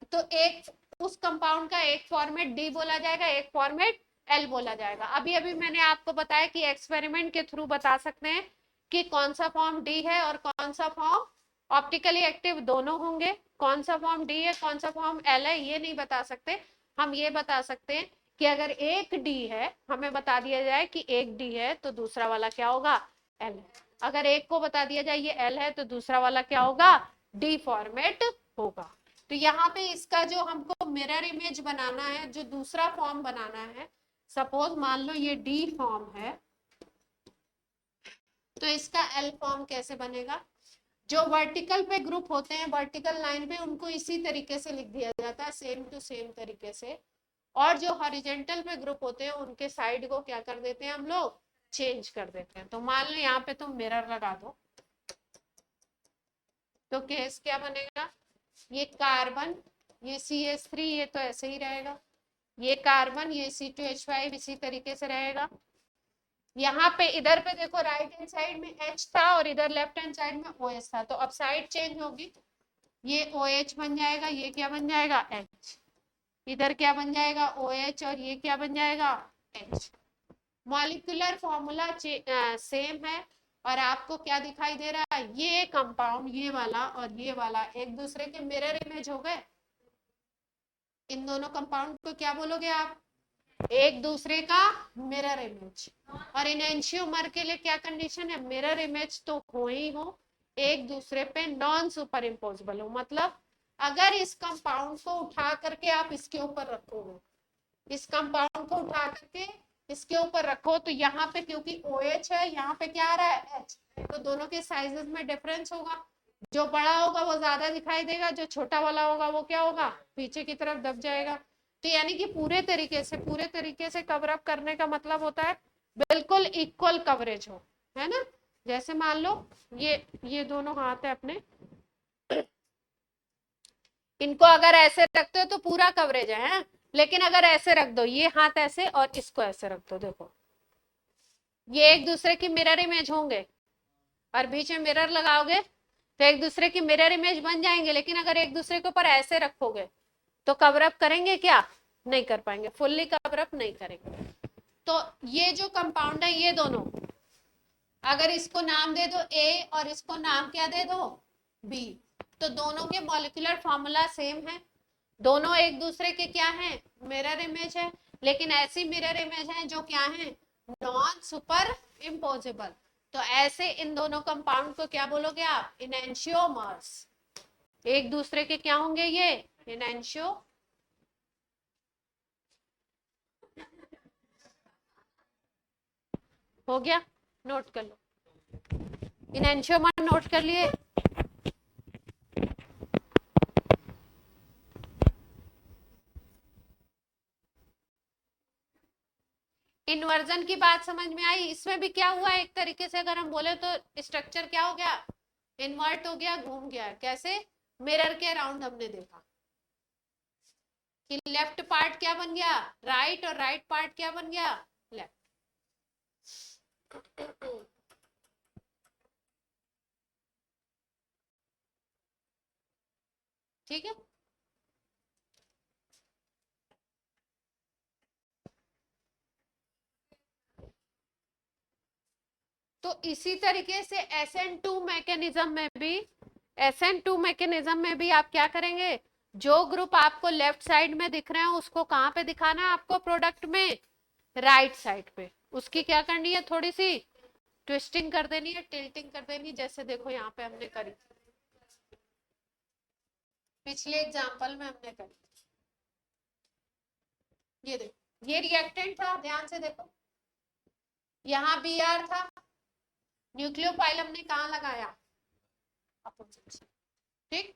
तो एक उस कंपाउंड का एक फॉर्मेट डी बोला जाएगा, एक फॉर्मेट एल बोला जाएगा। अभी अभी मैंने आपको बताया कि एक्सपेरिमेंट के थ्रू बता सकते हैं कि कौन सा फॉर्म डी है और कौन सा फॉर्म ऑप्टिकली एक्टिव दोनों होंगे, कौन सा फॉर्म डी है कौन सा फॉर्म एल है ये नहीं बता सकते। हम ये बता सकते हैं कि अगर एक डी है, हमें बता दिया जाए कि एक डी है तो दूसरा वाला क्या होगा, एल है। अगर एक को बता दिया जाए ये एल है तो दूसरा वाला क्या होगा, डी फॉर्मेट होगा। तो यहाँ पे इसका जो हमको मिरर इमेज बनाना है, जो दूसरा फॉर्म बनाना है, सपोज मान लो ये डी फॉर्म है, तो इसका एल फॉर्म कैसे बनेगा। जो वर्टिकल पे ग्रुप होते हैं, वर्टिकल लाइन पे, उनको इसी तरीके से लिख दिया जाता है, सेम टू सेम तरीके से। और जो हॉरिजेंटल पे ग्रुप होते हैं उनके साइड को क्या कर देते हैं हम लोग, चेंज कर देते हैं। तो मान लो यहाँ पे तुम मिरर लगा दो, तो केस क्या बनेगा, ये कार्बन, ये CH3, ये तो ऐसे ही रहेगा, ये कार्बन, ये C2H5 इसी तरीके से रहेगा। यहाँ पे इधर पे देखो राइट हैंड साइड में H था और इधर लेफ्ट हैंड साइड में OH था, तो अब साइड चेंज होगी, ये OH बन जाएगा, ये क्या बन जाएगा, H, इधर क्या बन जाएगा OH, और ये क्या बन जाएगा H। मॉलिक्यूलर फॉर्मूला सेम है, और आपको क्या दिखाई दे रहा है, ये कंपाउंड, ये वाला और ये वाला एक दूसरे के मिरर इमेज हो गए। इन दोनों कंपाउंड को क्या बोलोगे आप, एक दूसरे का मिरर इमेज। और एनेंशियोमर के लिए क्या कंडीशन है, मिरर इमेज तो हो ही हो, एक दूसरे पे नॉन सुपर इम्पोजेबल हो। मतलब अगर इस कंपाउंड को उठा करके आप इसके ऊपर रखोगे, इस कंपाउंड को उठा करके इसके ऊपर रखो, तो यहाँ पे क्योंकि OH है, यहाँ पे क्या आ रहा है H, तो दोनों के साइजेस में डिफरेंस होगा, जो बड़ा होगा वो ज्यादा दिखाई देगा, जो छोटा वाला होगा वो क्या होगा, पीछे की तरफ दब जाएगा। तो यानी कि पूरे तरीके से कवर अप करने का मतलब होता है बिल्कुल इक्वल कवरेज हो, है ना। जैसे मान लो ये दोनों हाथ है अपने, इनको अगर ऐसे रखते हो तो पूरा कवरेज है, लेकिन अगर ऐसे रख दो, ये हाथ ऐसे और इसको ऐसे रख दो, देखो ये एक दूसरे की मिरर इमेज होंगे, और बीच में मिरर लगाओगे तो एक दूसरे की मिरर इमेज बन जाएंगे। लेकिन अगर एक दूसरे के ऊपर ऐसे रखोगे तो कवर अप करेंगे क्या, नहीं कर पाएंगे, फुल्ली कवर अप नहीं करेंगे। तो ये जो कंपाउंड है, ये दोनों, अगर इसको नाम दे दो A और इसको नाम क्या दे दो B, तो दोनों के मॉलिक्यूलर फॉर्मूला सेम है, दोनों एक दूसरे के क्या है, मिरर इमेज है, लेकिन ऐसी मिरर इमेज है जो क्या है, नॉन सुपर इम्पोजेबल। तो ऐसे इन दोनों कंपाउंड को क्या बोलोगे आप, इनेंशियोमर्स। एक दूसरे के क्या होंगे ये, इनेंशियो, हो गया, नोट कर लो, इनेंशियोमर नोट कर लिए। इन्वर्जन की बात समझ में आई। इसमें भी क्या हुआ, एक तरीके से अगर हम बोले तो स्ट्रक्चर क्या हो गया, इन्वर्ट हो गया, घूम गया। कैसे, मिरर के अराउंड हमने देखा कि लेफ्ट पार्ट क्या बन गया राइट, और राइट पार्ट क्या बन गया लेफ्ट। ठीक है, तो इसी तरीके से SN2 मैकेनिज्म में भी आप क्या करेंगे, जो ग्रुप आपको लेफ्ट साइड में दिख रहे हैं उसको कहां पे दिखाना है आपको प्रोडक्ट में, राइट साइड पे। उसकी क्या करनी है, थोड़ी सी ट्विस्टिंग कर देनी है, टिल्टिंग कर देनी, जैसे देखो यहाँ पे हमने करी, पिछले एग्जांपल में हमने करी। ये देखो, ये रिएक्टेंट था, ध्यान से देखो, यहाँ Br था, न्यूक्लियोफाइल हमने कहाँ लगाया अपोजिट। ठीक,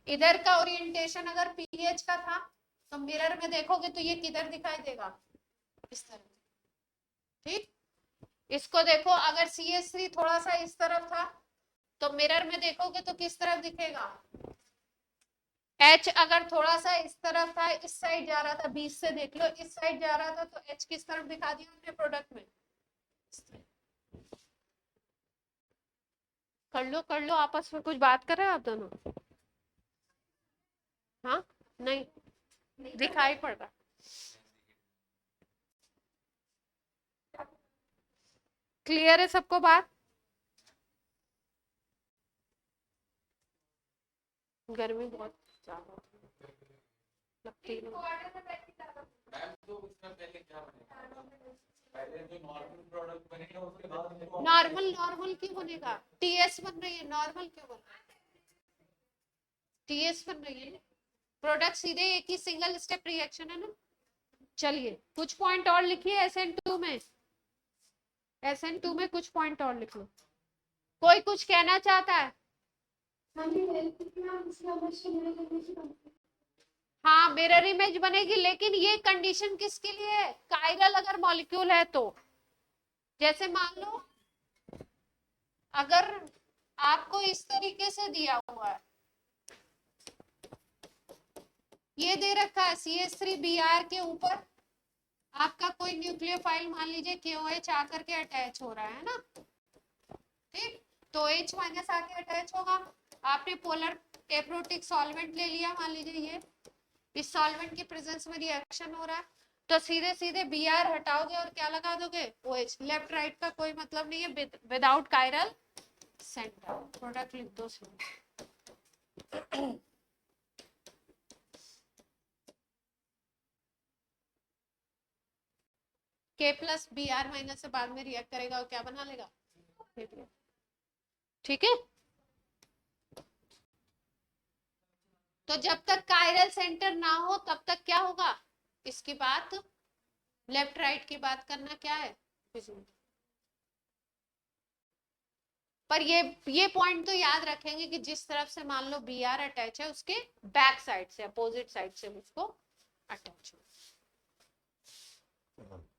इधर का ओरिएंटेशन अगर पीएच का था तो मिरर में देखोगे तो ये किधर दिखाई देगा, इस तरह। ठीक, इसको देखो, अगर CH3 थोड़ा सा इस तरफ था तो मिरर में देखोगे तो किस तरफ दिखेगा, H अगर थोड़ा सा इस तरफ था, इस साइड जा रहा था, बीच से देख लो इस साइड जा रहा था, तो H किस तरफ दिखा दिया हमने प्रोडक्ट में। कर लो आपस में, कुछ बात कर रहे हो आप दोनों। हाँ, नहीं दिखाई पड़ रहा। क्लियर है सबको बात? गर्मी बहुत ज्यादा लगती है। मैम तो उसमें पहले क्या बनेगा, पहले जो नॉर्मल प्रोडक्ट बनेगा उसके बाद नॉर्मल क्यों बनेगा, TS बन रही है, नॉर्मल क्यों बन रहा है, TS बन रही है, प्रोडक्ट सीधे एक ही सिंगल स्टेप रिएक्शन है ना। चलिए कुछ पॉइंट और लिखिए SN2 में, SN2 में कुछ पॉइंट और लिख लो। कोई कुछ कहना चाहता है? हाँ, मिरर इमेज बनेगी, लेकिन ये कंडीशन किसके लिए है, कायरल अगर मॉलिक्यूल है तो। जैसे मान लो अगर आपको इस तरीके से दिया हुआ है, ये दे रखा है CH3Br के ऊपर आपका कोई न्यूक्लियोफाइल मान लीजिए KOH आकर के अटैच हो रहा है ना, ठीक, तो H माइनस आके अटैच होगा। आपने पोलर एप्रोटिक सॉल्वेंट ले लिया, मान लीजिए ये, इस सॉल्वेंट के प्रेजेंस में रिएक्शन हो रहा है, तो सीधे सीधे Br हटाओगे और क्या लगा दोगे OH। लेफ्ट राइट का कोई मतलब नहीं है, विदाउट कायरल सेंटर। प्रोडक्ट लिख दो K प्लस Br माइनस से बाद में रिएक्ट करेगा और क्या बना लेगा, ठीक है। तो जब तक कायरल सेंटर ना हो तब तक क्या होगा, इसकी बात लेफ्ट राइट की बात करना क्या है, पर ये पॉइंट तो याद रखेंगे कि जिस तरफ से मान लो Br अटैच है उसके बैक साइड से, अपोजिट साइड से उसको अटैच हो।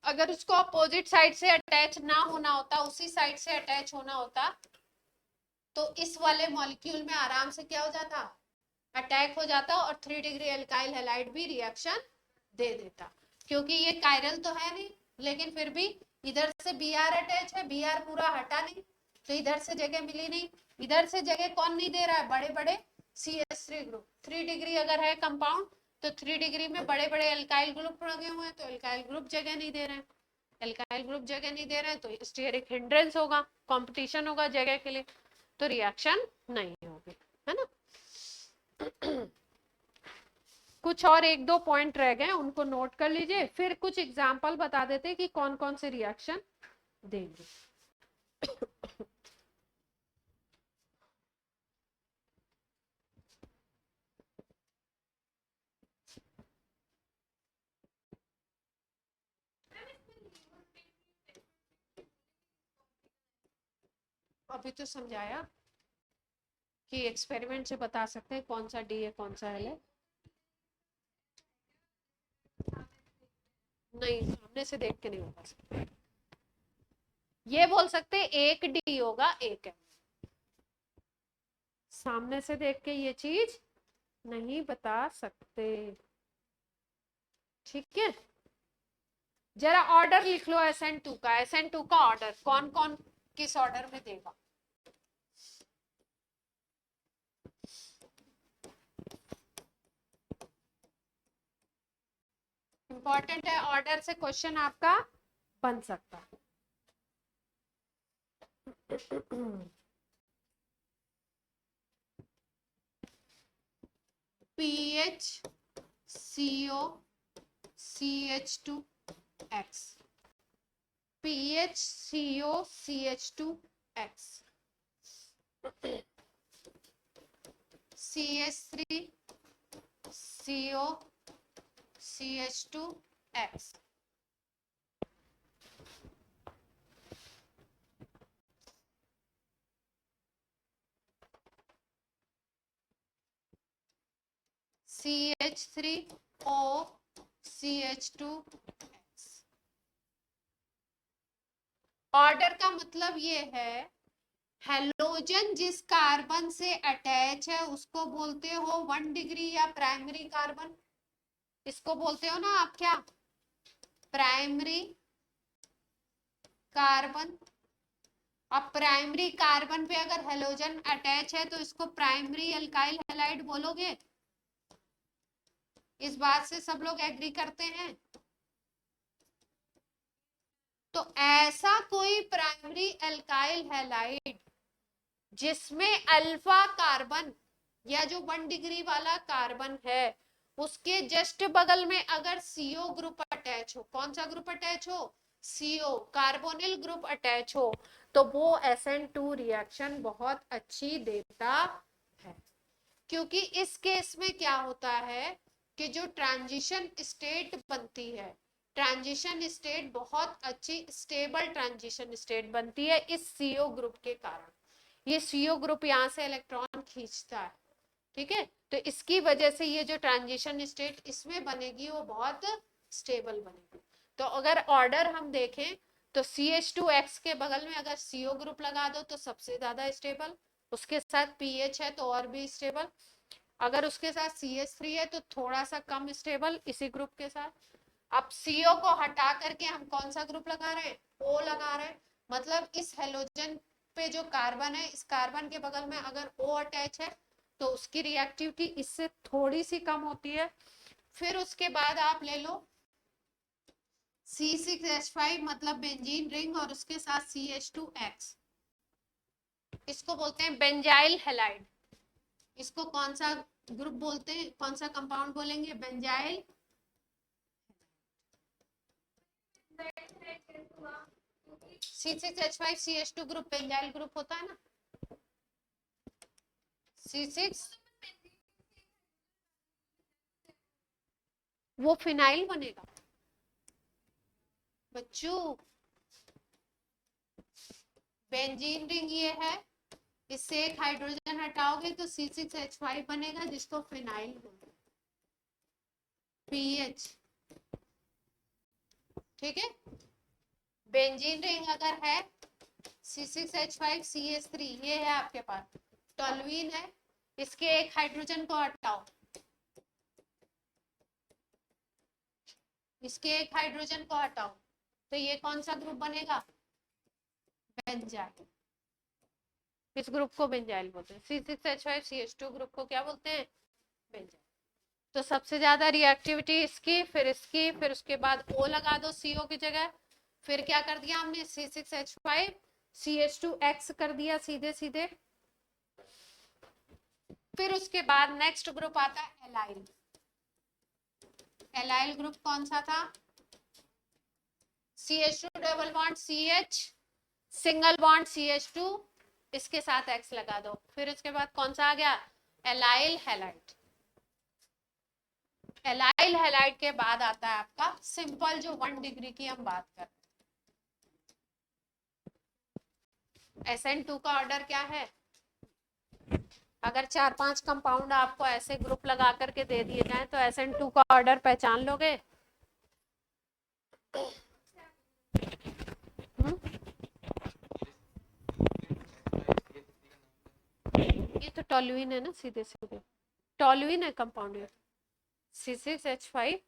अगर उसको अपोजिट साइड से अटैच ना होना होता, उसी साइड से अटैच होना होता, तो इस वाले मॉलिक्यूल में आराम से क्या हो जाता, अटैक हो जाता और 3 डिग्री एल्काइल हैलाइड भी रिएक्शन दे देता। क्योंकि ये कायरल तो है नहीं, लेकिन फिर भी इधर से Br अटैच है, Br पूरा हटा नहीं, तो इधर से जगह मिली नहीं। इधर से जगह कौन नहीं दे रहा है, बड़े बड़े CH3 ग्रुप। 3 डिग्री अगर है कंपाउंड तो 3 डिग्री में बड़े बड़े एल्काइल ग्रुप लगे हुए हैं, तो एल्काइल ग्रुप जगह नहीं दे रहे हैं। एल्काइल ग्रुप जगह नहीं दे रहे हैं तो स्टीयरिक हिंड्रेंस होगा, कंपटीशन होगा जगह के लिए, तो रिएक्शन नहीं होगी, है ना। कुछ और एक दो पॉइंट रह गए, उनको नोट कर लीजिए, फिर कुछ एग्जांपल बता देते कि कौन कौन से रिएक्शन देंगे। अभी तो समझाया कि एक्सपेरिमेंट से बता सकते हैं कौन सा डी है कौन सा एल है। नहीं, सामने से देख के नहीं बता सकते। ये बोल सकते एक डी होगा एक है, सामने से देख के ये चीज नहीं बता सकते, ठीक है। जरा ऑर्डर लिख लो SN2 का। SN2 का ऑर्डर कौन कौन किस ऑर्डर में देगा। इंपॉर्टेंट है, ऑर्डर से क्वेश्चन आपका बन सकता है। PH CO CH2X, PH CO CH2X, CH3 CO CH2X, CH3O CH2X। Order का मतलब ये है, हेलोजन जिस कार्बन से अटैच है उसको बोलते हो 1 डिग्री या प्राइमरी कार्बन। इसको बोलते हो ना आप क्या, प्राइमरी कार्बन। अब प्राइमरी कार्बन पे अगर हेलोजन अटैच है तो इसको प्राइमरी अल्काइल हैलाइड बोलोगे। इस बात से सब लोग एग्री करते हैं। तो ऐसा कोई प्राइमरी अल्काइल हैलाइड जिसमें अल्फा कार्बन या जो 1 डिग्री वाला कार्बन है उसके जस्ट बगल में अगर CO ग्रुप अटैच हो, कौन सा ग्रुप अटैच हो, CO कार्बोनिल ग्रुप अटैच हो, तो वो SN2 रिएक्शन बहुत अच्छी देता है। क्योंकि इस केस में क्या होता है कि जो ट्रांजिशन स्टेट बनती है, ट्रांजिशन स्टेट बहुत अच्छी स्टेबल ट्रांजिशन स्टेट बनती है इस CO ग्रुप के कारण। ये CO ग्रुप यहाँ से इलेक्ट्रॉन खींचता है, ठीक है। तो इसकी वजह से ये जो ट्रांजिशन स्टेट इसमें बनेगी वो बहुत स्टेबल बनेगी। तो अगर ऑर्डर हम देखें तो CH2X के बगल में अगर CO ग्रुप लगा दो तो सबसे ज्यादा स्टेबल, उसके साथ PH है तो और भी स्टेबल, अगर उसके साथ CH3 है तो थोड़ा सा कम स्टेबल इसी ग्रुप के साथ। अब CO को हटा करके हम कौन सा ग्रुप लगा रहे हैं, O लगा रहे हैं। मतलब इस हेलोजन पे जो कार्बन है, इस कार्बन के बगल में अगर O अटैच है तो उसकी रिएक्टिविटी इससे थोड़ी सी कम होती है। फिर उसके बाद आप ले लो C6H5 मतलब बेंजीन रिंग और उसके साथ CH2X, इसको बोलते हैं बेंजाइल हैलाइड। इसको कौन सा ग्रुप बोलते हैं, कौन सा कंपाउंड बोलेंगे, benzyl. C6H5 CH2 group benzyl group होता है ना। C6 वो फिनाइल बनेगा बच्चों। बेंजीन रिंग ये है, इससे एक हाइड्रोजन हटाओगे तो C6H5 बनेगा जिसको फिनाइल बोलते हैं, PH, ठीक है। बेंजीन रिंग अगर है C6H5 CH3, ये है आपके पास टोल्यूइन है, इसके एक हाइड्रोजन को हटाओ, इसके एक हाइड्रोजन को हटाओ तो ये कौन सा ग्रुप बनेगा, बेंजाइल। इस ग्रुप को बेंजाइल बोलते हैं। C6H5 CH2 ग्रुप को क्या बोलते हैं, बेंजाइल। तो सबसे ज्यादा रिएक्टिविटी इसकी, फिर इसकी, फिर उसके बाद O लगा दो CO की जगह। फिर क्या कर दिया हमने, C6H5 CH2X कर दिया सीधे सीधे। फिर उसके बाद नेक्स्ट ग्रुप आता है एलाइल। एलाइल ग्रुप कौन सा था, CH2 double bond CH, single bond CH2, इसके साथ X लगा दो। फिर उसके बाद कौन सा आ गया, एलाइल हैलाइड। एलाइल हैलाइड के बाद आता है आपका सिंपल जो 1 डिग्री की हम बात कर रहे हैं। SN2 का ऑर्डर क्या है, अगर 4-5 कंपाउंड आपको ऐसे ग्रुप लगा करके दे दिए जाए तो SN2 का ऑर्डर पहचान लोगे। ये तो टॉलुइन है ना, सीधे सीधे टॉलुइन है कंपाउंड ये। C6H5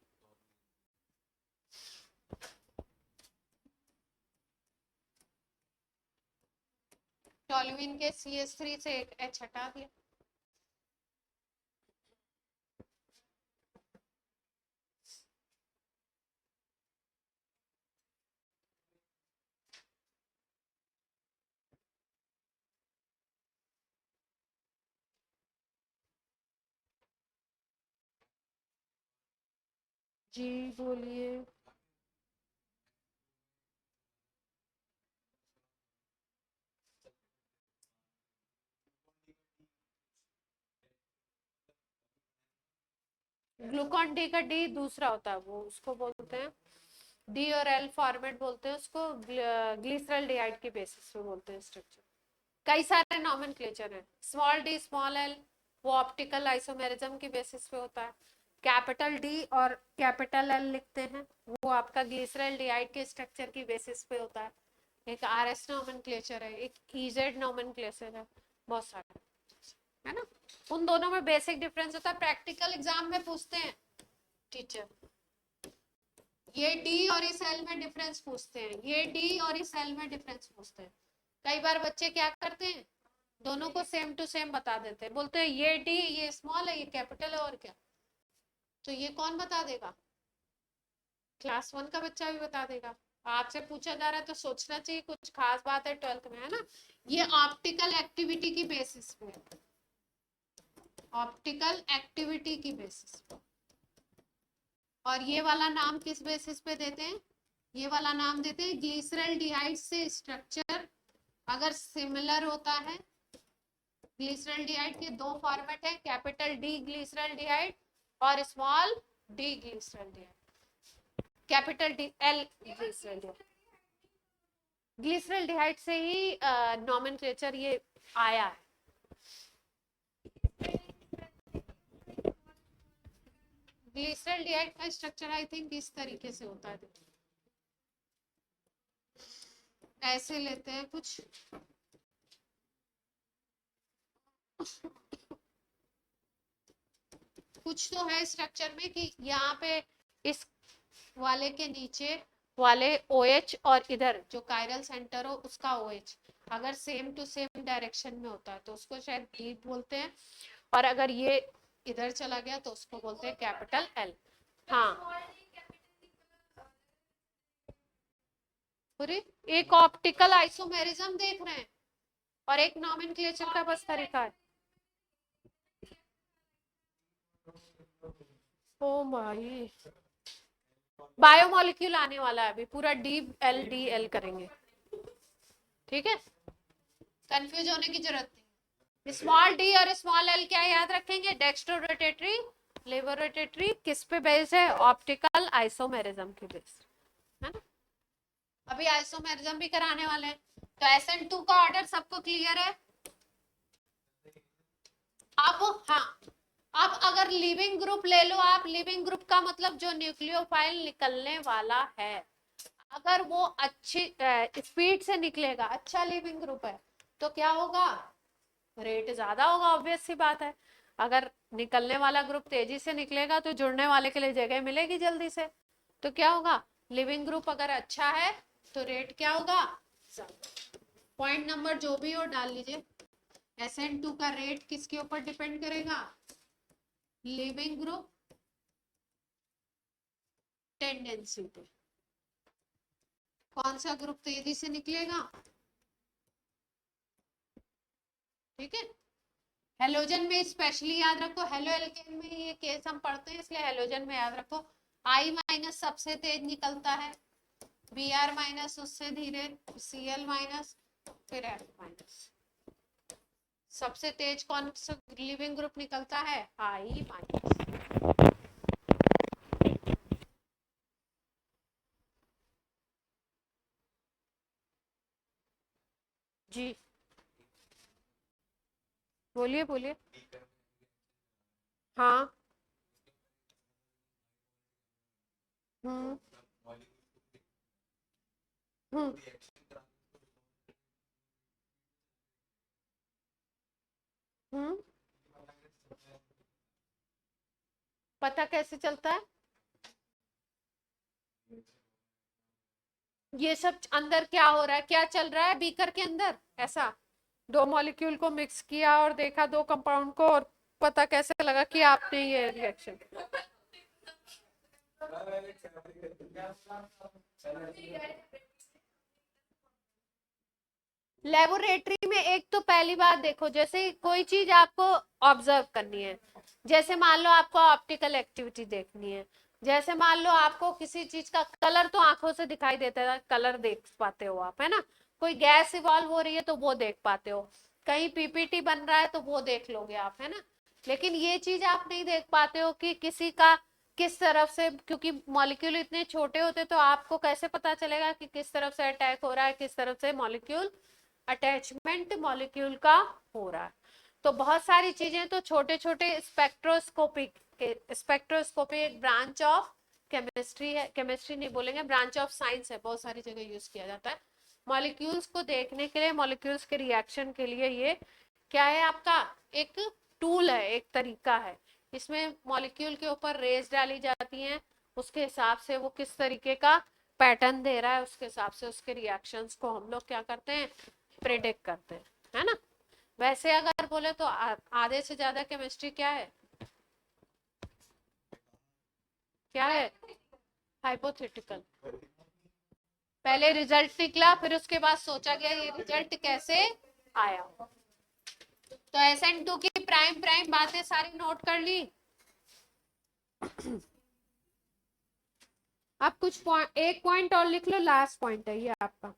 टॉलुइन के CH3 से एक H हटा दिया। जी बोलिए। ग्लूकॉन डी का डी दूसरा होता है, वो उसको बोलते हैं डी और एल फॉर्मेट बोलते हैं उसको, ग्लिसरॉल्डिहाइड के बेसिस पे बोलते हैं स्ट्रक्चर। कई सारे नॉमेनक्लेचर हैं। स्मॉल डी स्मॉल एल वो ऑप्टिकल आइसोमेरिज्म के बेसिस पे होता है। कैपिटल डी और कैपिटल एल लिखते हैं, वो आपका ग्लिसरॉल्डिहाइड के स्ट्रक्चर की बेसिस पे होता है। एक आरएस नॉमेनक्लेचर है, एक ईजेड नॉमेनक्लेचर है, बहुत सारे है ना। उन दोनों में बेसिक डिफरेंस होता है, प्रैक्टिकल एग्जाम में पूछते हैं टीचर, ये डी और इस एल में डिफरेंस पूछते हैं, ये डी और इस एल में डिफरेंस पूछते हैं। कई बार बच्चे क्या करते हैं, दोनों को सेम टू सेम बता देते हैं, बोलते हैं ये डी ये स्मॉल है ये कैपिटल है और क्या। तो ये कौन बता देगा, क्लास 1 का बच्चा भी बता देगा। आपसे पूछा जा रहा है तो सोचना चाहिए कुछ खास बात है 12th में, है ना। ये ऑप्टिकल एक्टिविटी की बेसिस पे, ऑप्टिकल एक्टिविटी की बेसिस पे। और ये वाला नाम किस बेसिस पे देते हैं, ये वाला नाम देते हैं ग्लिसरॉल्डिहाइड से स्ट्रक्चर अगर सिमिलर होता है। ग्लिसरॉल्डिहाइड के दो फॉर्मेट है, कैपिटल डी ग्लिसरॉल्डिहाइड और small D glyceraldehyde. Capital D L glyceraldehyde, glyceraldehyde से ही नॉमेनक्लेचर ये आया है। ग्लिसरॉल्डिहाइड का स्ट्रक्चर आई थिंक इस तरीके से होता है, ऐसे लेते हैं कुछ। कुछ तो है स्ट्रक्चर में कि यहाँ पे इस वाले के नीचे वाले OH और इधर जो कायरल सेंटर हो उसका OH अगर सेम टू सेम डायरेक्शन में होता है तो उसको शायद डीप बोलते हैं, और अगर ये इधर चला गया तो उसको बोलते हैं कैपिटल एल। हाँ पूरी एक ऑप्टिकल आइसोमेरिज्म देख रहे हैं और एक नॉमेनक्लेचर का बस तरीका है। ओ भाई बायोमोलिक्यूल आने वाला है अभी, पूरा डी एल करेंगे, ठीक है, कंफ्यूज होने की जरूरत नहीं। स्मॉल डी और स्मॉल एल क्या याद रखेंगे, डेक्स्ट्रो रोटेटरी लेबर रोटेटरी, किस पे बेस है, ऑप्टिकल आइसोमेरिज्म के बेस, है ना। अभी आइसोमेरिज्म भी कराने वाले हैं। तो SN2 का ऑर्डर सबको क्लियर है। अब हाँ, अब अगर लिविंग ग्रुप ले लो आप, लिविंग ग्रुप का मतलब जो न्यूक्लियोफाइल निकलने वाला है, अगर वो अच्छी स्पीड से निकलेगा, अच्छा लिविंग ग्रुप है तो क्या होगा, रेट ज्यादा होगा, ऑब्वियस सी बात है। अगर निकलने वाला ग्रुप तेजी से निकलेगा तो जुड़ने वाले के लिए जगह मिलेगी जल्दी से, तो क्या होगा, लिविंग ग्रुप अगर अच्छा है तो रेट क्या होगा। पॉइंट नंबर जो भी हो डाल लीजिए। SN2 का रेट किसके ऊपर डिपेंड करेगा, लिविंग ग्रुप टेंडेंसी पे। कौन सा ग्रुप तेजी से निकलेगा, ठीक है। हेलोजन में स्पेशली याद रखो, हेलो एल्केन में ये केस हम पढ़ते हैं इसलिए हेलोजन में याद रखो, I- सबसे तेज निकलता है, Br- उससे धीरे, Cl- फिर F-। सबसे तेज कौन सा लिविंग ग्रुप निकलता है, I-। जी बोलिए बोलिए। हाँ हम्म हम्म पता कैसे चलता है? ये सब अंदर क्या हो रहा है, क्या चल रहा है बीकर के अंदर? ऐसा दो मॉलिक्यूल को मिक्स किया और देखा दो कंपाउंड को, और पता कैसे लगा कि आपने ये रिएक्शन? लेबोरेटरी में एक तो पहली बात देखो, जैसे कोई चीज आपको ऑब्जर्व करनी है, जैसे मान लो आपको ऑप्टिकल एक्टिविटी देखनी है, जैसे मान लो आपको किसी चीज का कलर तो आंखों से दिखाई देता है, कलर देख पाते हो आप, है ना? कोई गैस इवॉल्व हो रही है तो वो देख पाते हो, कहीं पीपीटी बन रहा है तो वो देख लोगे आप, है ना? लेकिन ये चीज आप नहीं देख पाते हो कि किसी का किस तरफ से, क्योंकि मॉलिक्यूल इतने छोटे होते तो आपको कैसे पता चलेगा कि किस तरफ से अटैक हो रहा है, किस तरफ से मॉलिक्यूल अटैचमेंट मॉलिक्यूल का हो रहा है। तो बहुत सारी चीजें तो छोटे छोटे स्पेक्ट्रोस्कोपी एक ब्रांच ऑफ केमिस्ट्री है, केमिस्ट्री नहीं बोलेंगे, ब्रांच ऑफ साइंस है, बहुत सारी जगह यूज किया जाता है मॉलिक्यूल्स को देखने के लिए, मॉलिक्यूल्स के रिएक्शन के लिए। ये क्या है आपका? एक टूल है, एक तरीका है। इसमें मॉलिक्यूल के ऊपर रेज डाली जाती हैं, उसके हिसाब से वो किस तरीके का पैटर्न दे रहा है, उसके हिसाब से उसके रिएक्शंस को हम लोग क्या करते हैं, प्रेडिक्ट करते हैं, है ना? वैसे अगर बोले तो आधे से ज्यादा केमिस्ट्री क्या है? क्या है? हाइपोथेटिकल। पहले रिजल्ट निकला, फिर उसके बाद सोचा गया ये रिजल्ट कैसे आया। तो SN2 की प्राइम प्राइम बातें सारी नोट कर ली। अब कुछ एक पॉइंट और लिख लो, लास्ट पॉइंट है ये आपका।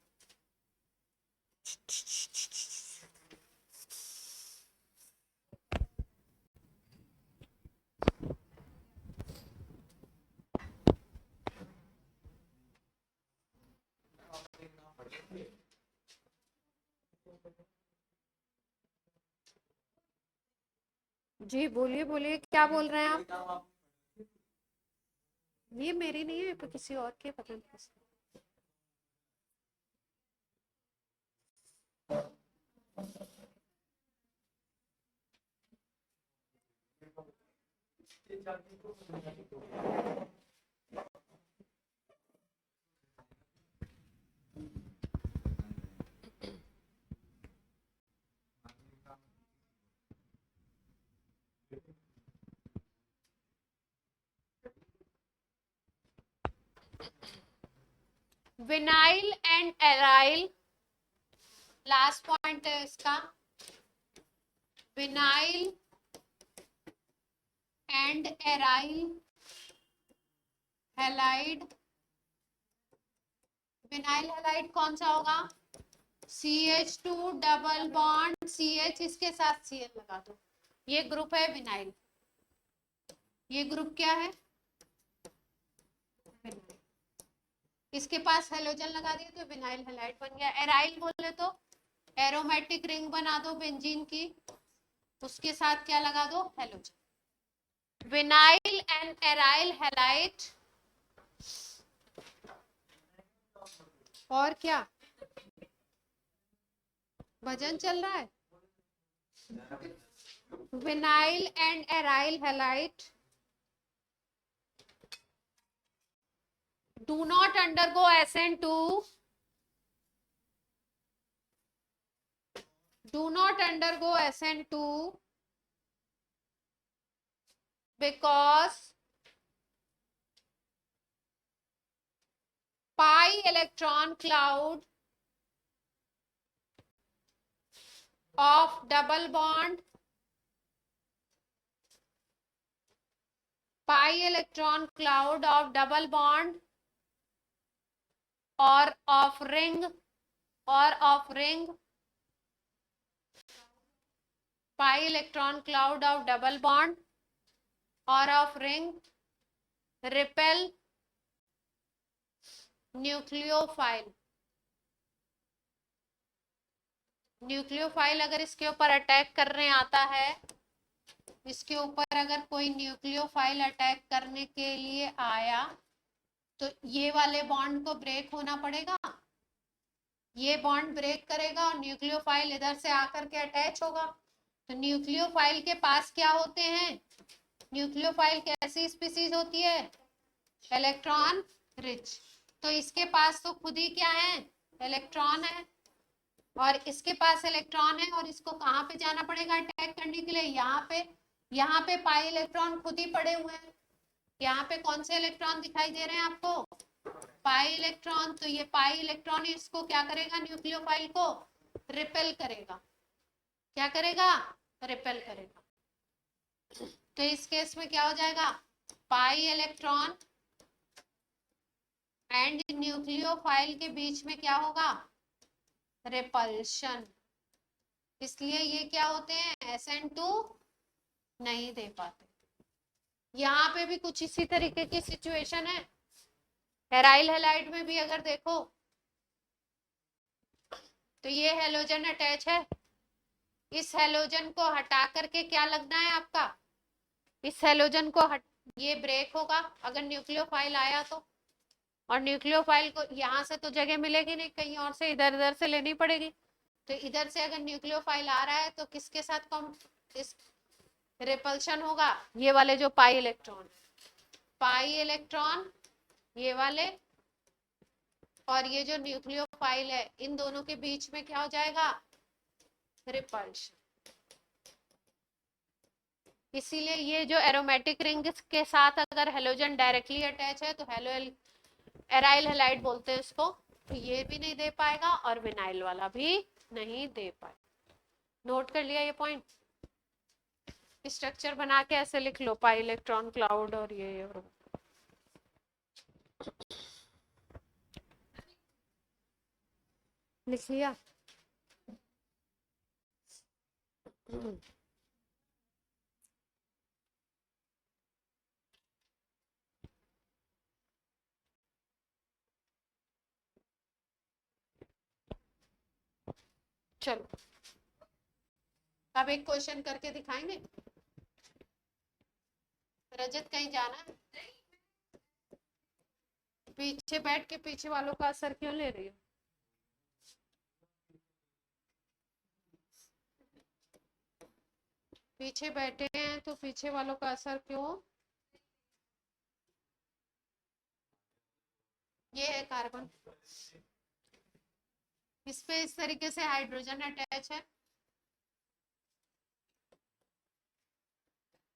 जी बोलिए बोलिए, क्या बोल रहे हैं आप? ये मेरी नहीं है, किसी और के, पता नहीं किसकी। Vinyl and aryl, last point है इसका। Vinyl and aryl halide. Vinyl halide कौन सा होगा? CH2 डबल बॉन्ड CH, इसके साथ Cl लगा दो, ये ग्रुप है विनाइल। ये ग्रुप क्या है? विनाइल। इसके पास हेलोजन लगा दिया तो विनाइल हैलाइड बन गया। एराइल बोले तो एरोमेटिक रिंग बना दो बेंजीन की, उसके साथ क्या लगा दो? Halogen. Vinyl and aryl halide. और क्या भजन चल रहा है? Vinyl and aryl halide do not undergo SN2, do not undergo SN2 because pi electron cloud of double bond, pi electron cloud of double bond or of ring, pi electron cloud of double bond or of ring repel nucleophile. Nucleophile अगर इसके ऊपर attack करने आता है, इसके ऊपर अगर कोई न्यूक्लियोफाइल अटैक करने के लिए आया तो ये वाले बॉन्ड को ब्रेक होना पड़ेगा, ये बॉन्ड ब्रेक करेगा और न्यूक्लियोफाइल इधर से आकर के अटैच होगा। तो न्यूक्लियोफाइल के पास क्या होते हैं? न्यूक्लियोफाइल कैसी स्पीसीज होती है? Electron rich. तो इसके पास तो खुद ही क्या है, इलेक्ट्रॉन है, और इसके पास इलेक्ट्रॉन है, और इसको कहाँ पे जाना पड़ेगा अटैक करने के लिए? यहाँ पे पाई इलेक्ट्रॉन खुद ही पड़े हुए हैं। यहाँ पे कौन से इलेक्ट्रॉन दिखाई दे रहे हैं आपको? Pi electron. तो ये पाई इलेक्ट्रॉन इसको क्या करेगा, न्यूक्लियोफाइल को रिपेल करेगा। क्या करेगा? रिपेल करेगा। तो इस केस में क्या हो जाएगा, पाई इलेक्ट्रॉन एंड न्यूक्लियोफाइल के बीच में क्या होगा, रिपल्शन। इसलिए ये क्या होते हैं, SN2 नहीं दे पाते। यहाँ पे भी कुछ इसी तरीके की सिचुएशन है। हेराइल हैलाइड में भी अगर देखो तो ये हेलोजन अटैच है, इस हेलोजन को हटा करके क्या लगना है आपका, इस हेलोजन को ये ब्रेक होगा अगर न्यूक्लियोफाइल आया तो, और न्यूक्लियोफाइल को यहाँ से तो जगह मिलेगी नहीं, कहीं और से इधर से लेनी पड़ेगी। तो इधर से अगर न्यूक्लियोफाइल आ रहा है तो किसके साथ कम इस रिपल्शन होगा, ये वाले जो पाई इलेक्ट्रॉन ये वाले, और ये जो न्यूक्लियोफाइल है, इन दोनों के बीच में क्या हो जाएगा, रिपल्शन। इसीलिए ये जो एरोमेटिक रिंग के साथ अगर हेलोजन डायरेक्टली अटैच है तो एराइल हैलाइड बोलते हैं इसको। तो ये भी नहीं दे पाएगा और विनाइल वाला भी नहीं दे पाएगा। नोट कर लिया ये पॉइंट? स्ट्रक्चर बना के ऐसे लिख लो, पाई इलेक्ट्रॉन क्लाउड और ये और लिख लिया। चलो अब एक क्वेश्चन करके दिखाएंगे। रजत कहीं जाना है? पीछे बैठ के पीछे वालों का असर क्यों ले रही हो? पीछे बैठे हैं तो पीछे वालों का असर क्यों? ये है कार्बन, इस पे इस तरीके से हाइड्रोजन अटैच है,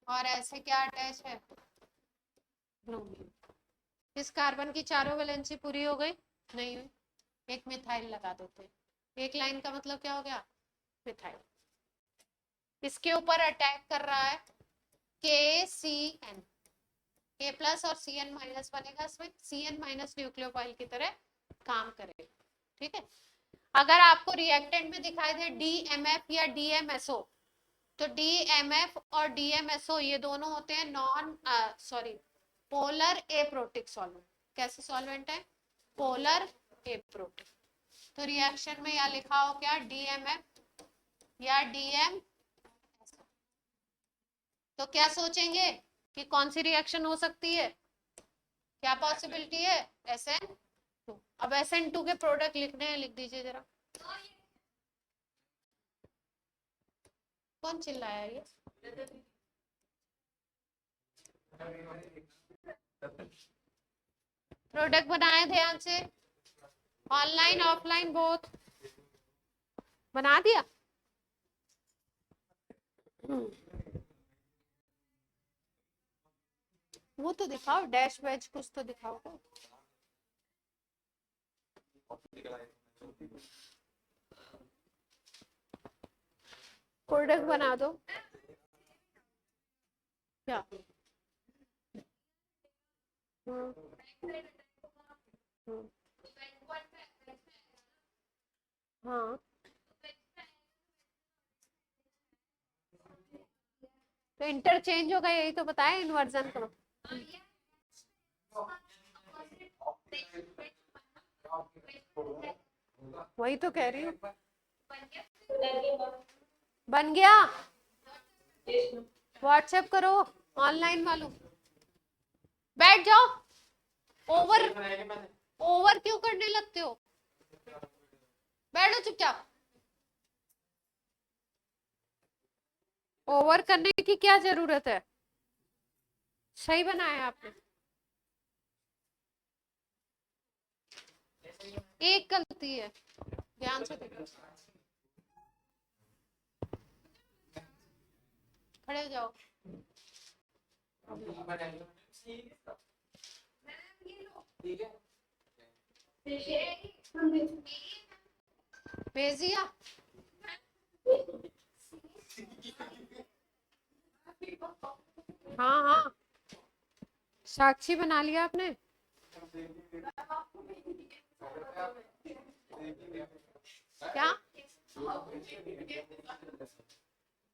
और ऐसे क्या अटैच है, ब्रोमीन। इस कार्बन की चारों वैलेंसी पूरी हो गई? नहीं हुई, एक मिथाइल लगा देते हैं। एक लाइन का मतलब क्या हो गया, मिथाइल। इसके ऊपर अटैक कर रहा है KCN, K प्लस और CN माइनस बनेगा, इसमें CN माइनस न्यूक्लियोफाइल की तरह काम करेगा। ठीक है, अगर आपको रिएक्टेंट में दिखाई दे DMF या DMSO, तो DMF और DMSO ये दोनों होते हैं पोलर एप्रोटिक सॉल्वेंट। कैसे सॉल्वेंट है, पोलर एप्रोटिक। तो रिएक्शन में या लिखा हो क्या, DMF या DM। तो क्या सोचेंगे कि कौन सी रिएक्शन हो सकती है, क्या पॉसिबिलिटी है, SN2। अब SN2 के प्रोडक्ट लिखने हैं, लिख दीजिए जरा। कौन चिल्लाया ये? प्रोडक्ट बनाए ध्यान से, ऑनलाइन ऑफलाइन बोथ बना दिया। वो तो दिखाओ, डैश वैच कुछ तो दिखाओ। प्रोडक्ट बना दो क्या? हाँ, तो इंटरचेंज होगा, यही तो बताया, इन्वर्जन करो। वही तो कह रही हूँ, बन गया। व्हाट्सएप करो ऑनलाइन वालों, बैठ जाओ। ओवर क्यों करने लगते हो, बैठो चुपचाप। ओवर करने की क्या जरूरत है? सही बनाया आपने। एक गलती है, ध्यान से देखो। खड़े हो जाओ। भेज दिया। हाँ हाँ, साक्षी बना लिया आपने। क्या?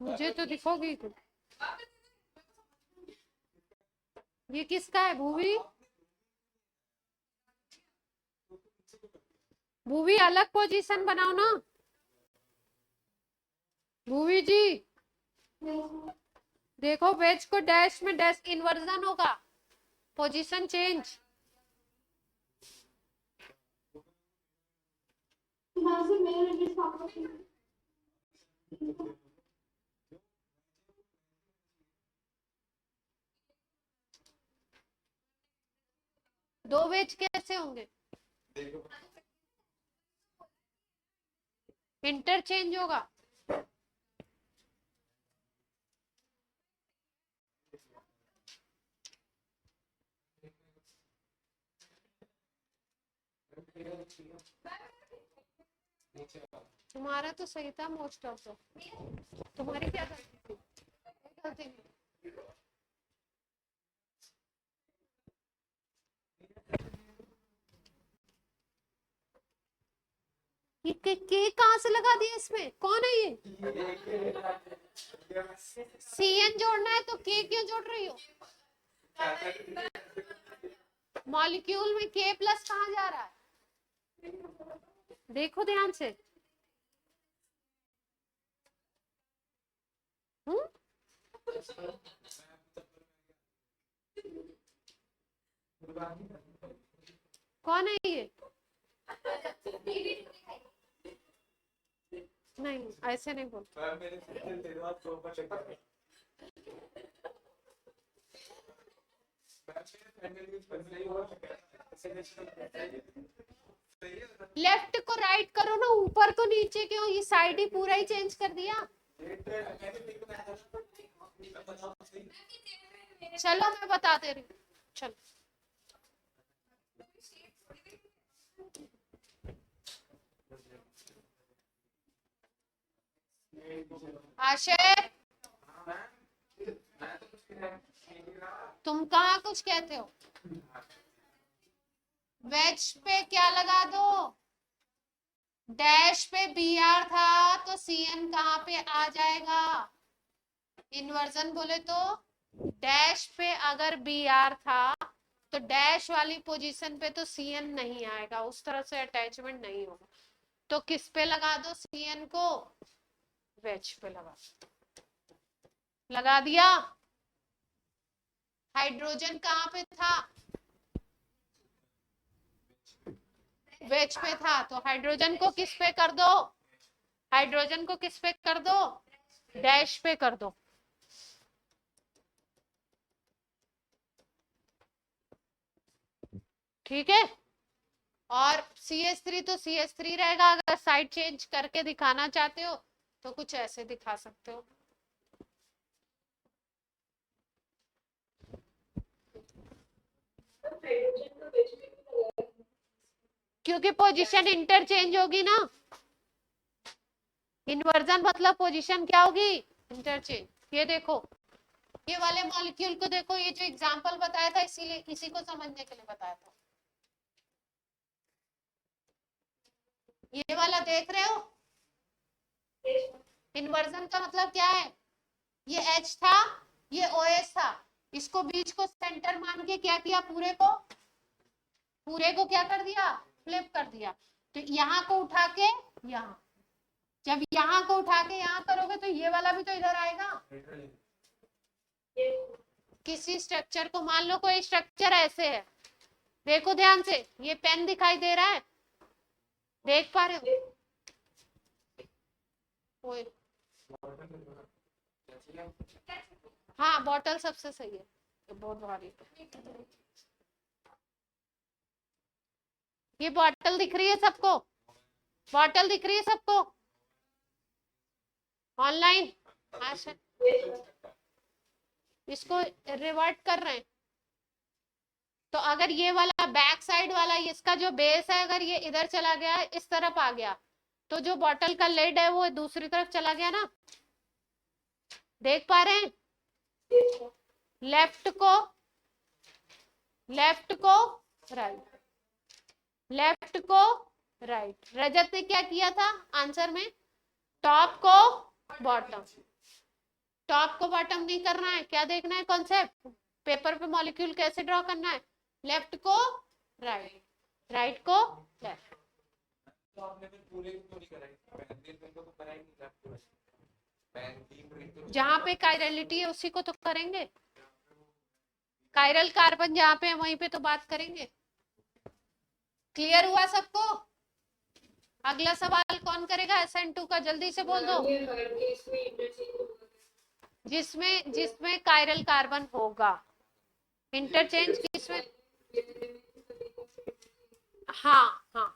मुझे तो दिखोगी तुम। ये किसका है? भूवी? भूवी अलग पोजीशन बनाओ ना। भूवी जी देखो, वेज को डैश में डैश इन्वर्जन होगा, पोजीशन चेंज। दो वेज कैसे होंगे? इंटरचेंज होगा। तुम्हारा तो सही था मोस्ट ऑफ द। तुम्हारी क्या गलती थी? गलती नहीं। ये के कहाँ से लगा दिया इसमें? कौन है ये? सीएन जोड़ना है तो के क्यों जोड़ रही हो? मॉलिक्यूल में के प्लस कहाँ जा रहा है? देखो ध्यान से। कौन है ये? नहीं, ऐसे नहीं बोल। लेफ्ट को राइट करो ना, ऊपर को नीचे क्यों? ये साइड ही पूरा ही चेंज कर दिया। चलो मैं बता दे रही हूँ। चलो आशय, तुम कहाँ कुछ कहते हो? वेज पे क्या लगा दो? डैश पे बी आर था तो सी एन कहाँ पे आ जाएगा? इन्वर्जन बोले तो डैश पे अगर बी आर था तो डैश वाली पोजीशन पे तो सी एन नहीं आएगा, उस तरह से अटैचमेंट नहीं होगा। तो किस पे लगा दो सी एन को? वेज पे लगा दिया। हाइड्रोजन कहाँ पे था? वेज पे था, तो हाइड्रोजन को किस पे कर दो? हाइड्रोजन को किस पे कर दो? डैश पे कर दो। ठीक है। और CH3 तो CH3 रहेगा। अगर साइड चेंज करके दिखाना चाहते हो तो कुछ ऐसे दिखा सकते हो। क्योंकि पोजीशन इंटरचेंज होगी ना। इन्वर्जन मतलब पोजीशन क्या होगी? इंटरचेंज। ये देखो, ये वाले मॉलिक्यूल को देखो, ये जो एग्जांपल बताया था इसीलिए इसी को समझने के लिए बताया था। ये वाला देख रहे हो? इन्वर्जन का मतलब क्या है? ये H था, ये OH था, इसको बीच को सेंटर मान के क्या किया? पूरे को क्या कर दिया? फ्लिप कर दिया। तो यहाँ को उठा के यहाँ, जब यहाँ को उठा के यहाँ करोगे तो ये वाला भी तो इधर आएगा। किसी स्ट्रक्चर को, मान लो कोई स्ट्रक्चर ऐसे है, देखो ध्यान से, ये पेन दिखाई दे रहा है, देख पा रहे हो? हाँ, बॉटल सबसे सही है। बहुत भारी। ये बॉटल दिख रही है सबको? बॉटल दिख रही है सबको ऑनलाइन? अच्छा, इसको रिवर्ट कर रहे हैं। तो अगर ये वाला बैक साइड वाला इसका जो बेस है, अगर ये इधर चला गया, इस तरफ आ गया, तो जो बॉटल का लिड है वो दूसरी तरफ चला गया ना। देख पा रहे हैं? लेफ्ट को राइट, लेफ्ट को राइट। रजत ने क्या किया था आंसर में? टॉप को बॉटम। टॉप को बॉटम नहीं करना है, क्या देखना है कॉन्सेप्ट? पेपर पे मॉलिक्यूल कैसे ड्रॉ करना है? लेफ्ट को राइट, राइट को लेफ्ट। तो आपने फिर पूरे को नहीं कराई, पहले दिन को तो कराई नहीं लेफ्ट को, जहां पे कायरलिटी है उसी को तो करेंगे। कायरल कार्बन जहां पे है वहीं पे तो बात करेंगे। क्लियर हुआ सबको? अगला सवाल कौन करेगा SN2 का? जल्दी से बोल दो। जिसमें कायरल कार्बन होगा, इंटरचेंज किसमें? हाँ हाँ,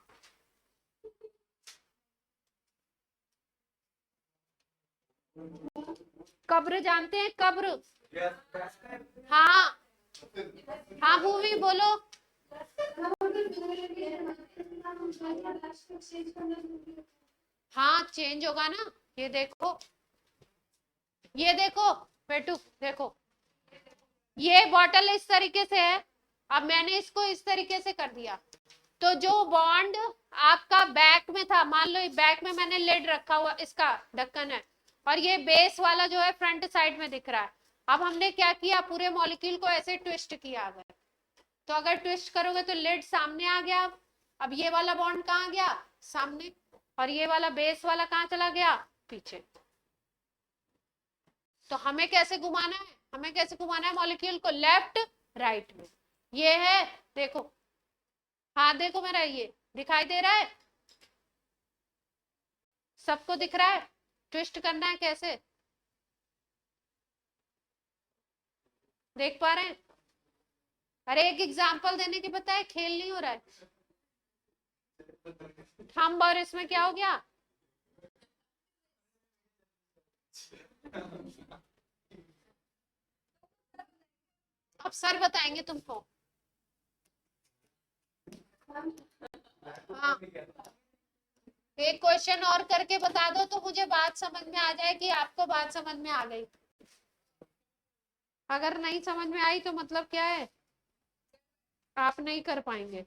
कब्र जानते हैं? कब्र, हाँ हाँ, भूमि बोलो। हाँ चेंज होगा ना। ये देखो, ये देखो बेटू, देखो ये बॉटल इस तरीके से है, अब मैंने इसको इस तरीके से कर दिया, तो जो बॉन्ड आपका बैक में था, मान लो बैक में मैंने लिड रखा हुआ, इसका ढक्कन है, और ये बेस वाला जो है फ्रंट साइड में दिख रहा है। अब हमने क्या किया, पूरे मॉलिक्यूल को ऐसे ट्विस्ट किया। अगर तो अगर ट्विस्ट करोगे तो लिड सामने आ गया। अब ये वाला बॉन्ड कहाँ गया? सामने। और ये वाला बेस वाला कहाँ चला गया? पीछे। तो हमें कैसे घुमाना है? हमें कैसे घुमाना है मॉलिक्यूल को? लेफ्ट राइट में। ये है, देखो हाथ देखो मेरा, ये दिखाई दे रहा है? सबको दिख रहा है? ट्विस्ट करना है कैसे, देख पा रहे हैं? अरे एक एग्जांपल देने की बताए, खेल नहीं हो रहा है। थंब और इसमें क्या हो गया? अब सर बताएंगे तुमको। हाँ, एक क्वेश्चन और करके बता दो तो मुझे बात समझ में आ जाए कि आपको बात समझ में आ गई। अगर नहीं समझ में आई तो मतलब क्या है, आप नहीं कर पाएंगे,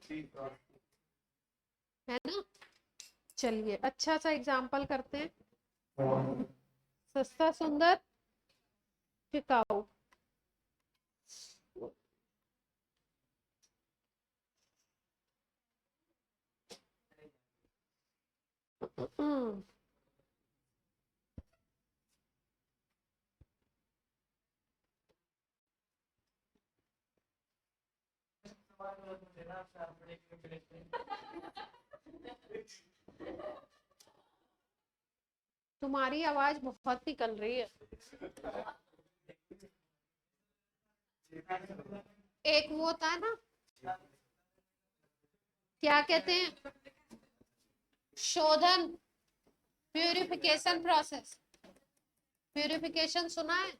है ना? चलिए अच्छा सा एग्जाम्पल करते हैं। सस्ता सुंदर टिकाऊ। तुम्हारी आवाज बहुत निकल रही है। एक वो होता है ना, क्या कहते हैं, शोधन, प्यूरिफिकेशन प्रोसेस। प्यूरिफिकेशन सुना है?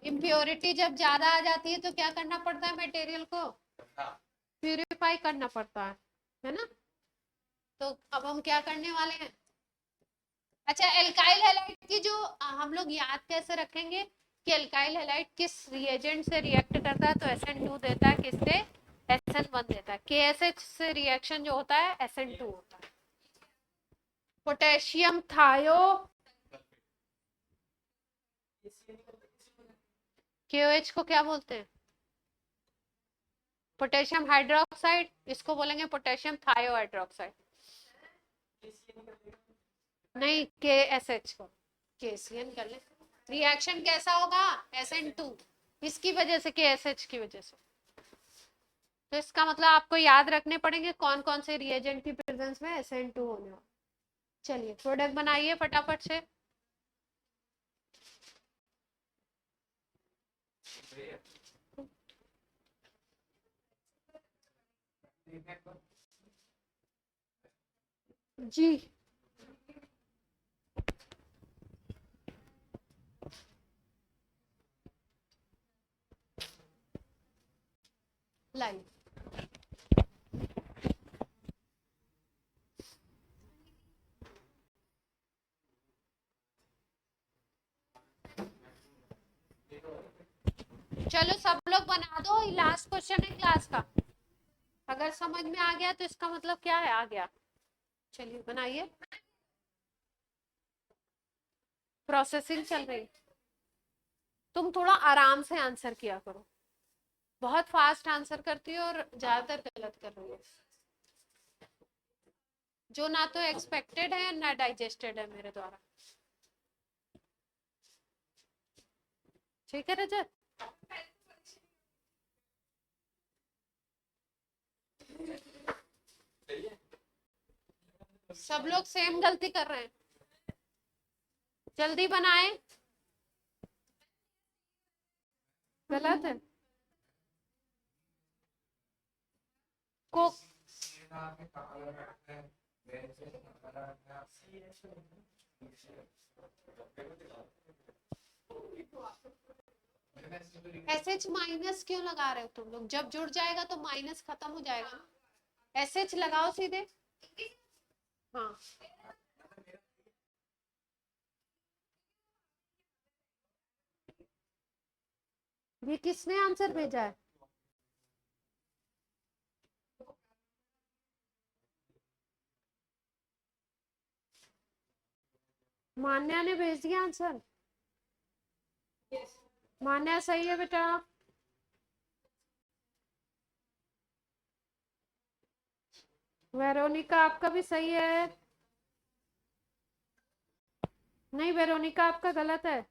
इम्प्योरिटी जब ज्यादा आ जाती है तो क्या करना पड़ता है? मटेरियल को प्यूरिफाई करना पड़ता है ना? तो अब हम क्या करने वाले हैं? अच्छा, एल्काइल हैलाइड की जो हम लोग याद कैसे रखेंगे कि एल्काइल हैलाइड किस रिएजेंट से रिएक्ट करता है? तो SN2 देता है, किससे? SN1 देता है। KSH से रिएक्शन जो होता है SN2 होता है। पोटेशियम थायो, KOH को क्या बोलते हैं? पोटेशियम हाइड्रोक्साइड, इसको बोलेंगे पोटेशियम थायो हाइड्रोक्साइड। नहीं, KSH को KCN कर ले। रिएक्शन कैसा होगा? SN2, इसकी वजह से, KSH की वजह से। तो इसका मतलब आपको याद रखने पड़ेंगे कौन कौन से रिएजेंट की प्रेजेंस में SN2 होने वाला। चलिए प्रोडक्ट बनाइए फटाफट से। जी लाइव चलो सब लोग बना दो, लास्ट क्वेश्चन है क्लास का। अगर समझ में आ गया तो इसका मतलब क्या है, आ गया। चलिए बनाइए, प्रोसेसिंग चल रही। तुम थोड़ा आराम से आंसर किया करो, बहुत फास्ट आंसर करती हो और ज्यादातर गलत कर रही हो, जो ना तो एक्सपेक्टेड है ना डाइजेस्टेड है मेरे द्वारा। ठीक है रजत? सब लोग सेम गलती कर रहे हैं, जल्दी बनाए। गलत है को एसएच माइनस क्यों लगा रहे हो तुम लोग? जब जुड़ जाएगा तो माइनस खत्म हो जाएगा ना। एसएच लगाओ सीधे। हाँ ये किसने आंसर भेजा है? मान्या ने भेज दिया आंसर। मान्या सही है बेटा। वेरोनिका आपका भी सही है। नहीं वेरोनिका आपका गलत है।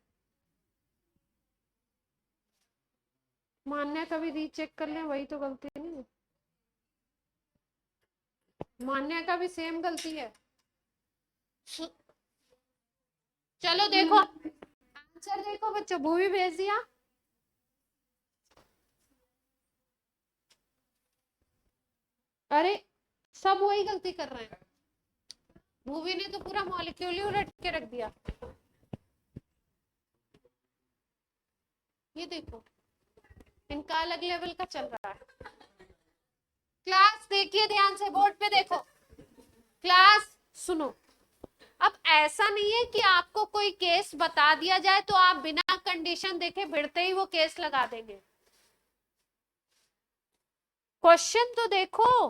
मान्या का भी रीचेक कर ले, वही तो गलती नहीं है। मान्या का भी सेम गलती है। चलो देखो आंसर, देखो बच्चों, भूमि भेज दिया। अरे सब वही गलती कर रहे हैं। भूमि ने तो पूरा मॉलिक्यूल ही उलट के रख दिया। ये देखो इनका अलग लेवल का चल रहा है। क्लास देखिए ध्यान से, बोर्ड पे देखो। क्लास सुनो, अब ऐसा नहीं है कि आपको कोई केस बता दिया जाए तो आप बिना कंडीशन देखे भिड़ते ही वो केस लगा देंगे। क्वेश्चन तो देखो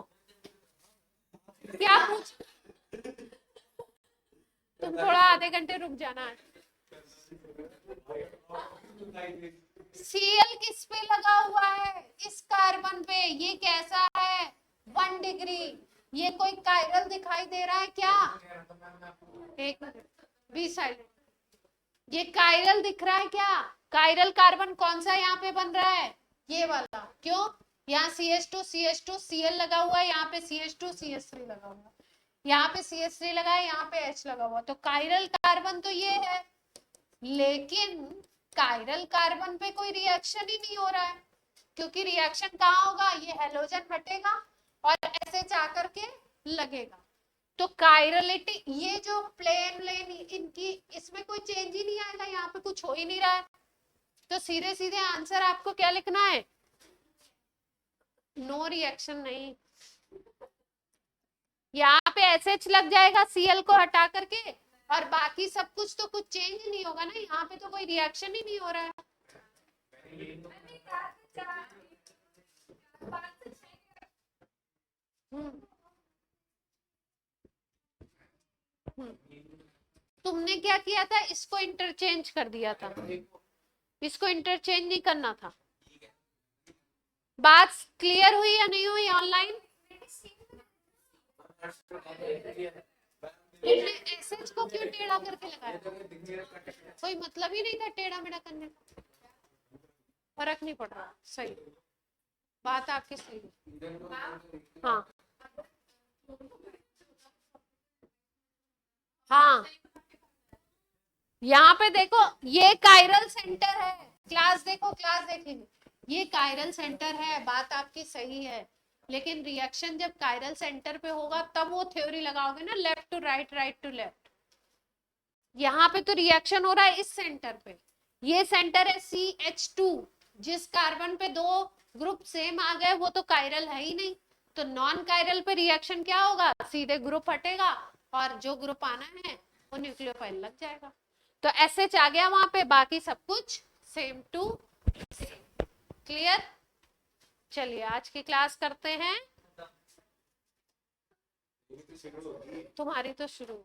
क्या पूछ। तुम थोड़ा आधे घंटे रुक जाना है। सीएल किस पे लगा हुआ है? इस कार्बन पे। ये कैसा है? 1 डिग्री। ये कोई कायरल दिखाई दे रहा है क्या? एक मिनट, बी साइलेंट। ये कायरल दिख रहा है क्या? कायरल कार्बन कौन सा यहाँ पे बन रहा है? ये वाला। क्यों? यहाँ CH2 CH2 Cl लगा हुआ है, यहाँ पे CH2 CH3 लगा हुआ है, यहाँ पे CH3 लगा है, यहाँ पे H लगा हुआ है, तो कायरल कार्बन तो ये है। लेकिन कायरल कार्बन पे कोई रिएक्शन ही नहीं हो रहा है, क्योंकि रिएक्शन कहाँ होगा? ये हेलोजन हटेगा और SH आकर के लगेगा। तो कायरलिटी, ये जो प्लेन इनकी, इसमें कोई चेंज ही नहीं आएगा, यहाँ पे कुछ हो ही नहीं रहा है। तो सीधे सीधे आंसर आपको क्या लिखना है? नो रिएक्शन नहीं। यहाँ पे SH लग जाएगा Cl को हटा करके, और बाकी सब कुछ तो कुछ चेंज ही नहीं होगा ना, यहाँ पे तो कोई रिएक्शन ही नहीं हो रहा है। तुमने क्या किया था? इसको इंटरचेंज कर दिया था, इसको इंटरचेंज नहीं करना था। बात क्लियर हुई या नहीं हुई ऑनलाइन? तुमने एसएच को क्यों टेढ़ा करके लगाया? कोई मतलब ही नहीं था टेढ़ा मेढ़ा करने का, फर्क नहीं पड़ रहा। सही बात आपकी सही है। हाँ हाँ, यहाँ पे देखो ये कायरल सेंटर है, क्लास देखो, क्लास देखेंगे। ये कायरल सेंटर है, बात आपकी सही है, लेकिन रिएक्शन जब कायरल सेंटर पे होगा तब वो थ्योरी लगाओगे ना, left to right, right to left. यहाँ पे तो रिएक्शन हो रहा है इस सेंटर पे, ये सेंटर है CH2, जिस कार्बन पे 2 ग्रुप सेम आ गए वो तो कायरल है ही नहीं, तो नॉन कायरल पे रिएक्शन क्या होगा, सीधे ग्रुप हटेगा और जो ग्रुप आना है वो न्यूक्लियोफाइल लग जाएगा। तो SH आ गया वहां पे, बाकी सब कुछ सेम टू सेम। क्लियर? चलिए आज की क्लास करते हैं। तुम्हारी तो शुरू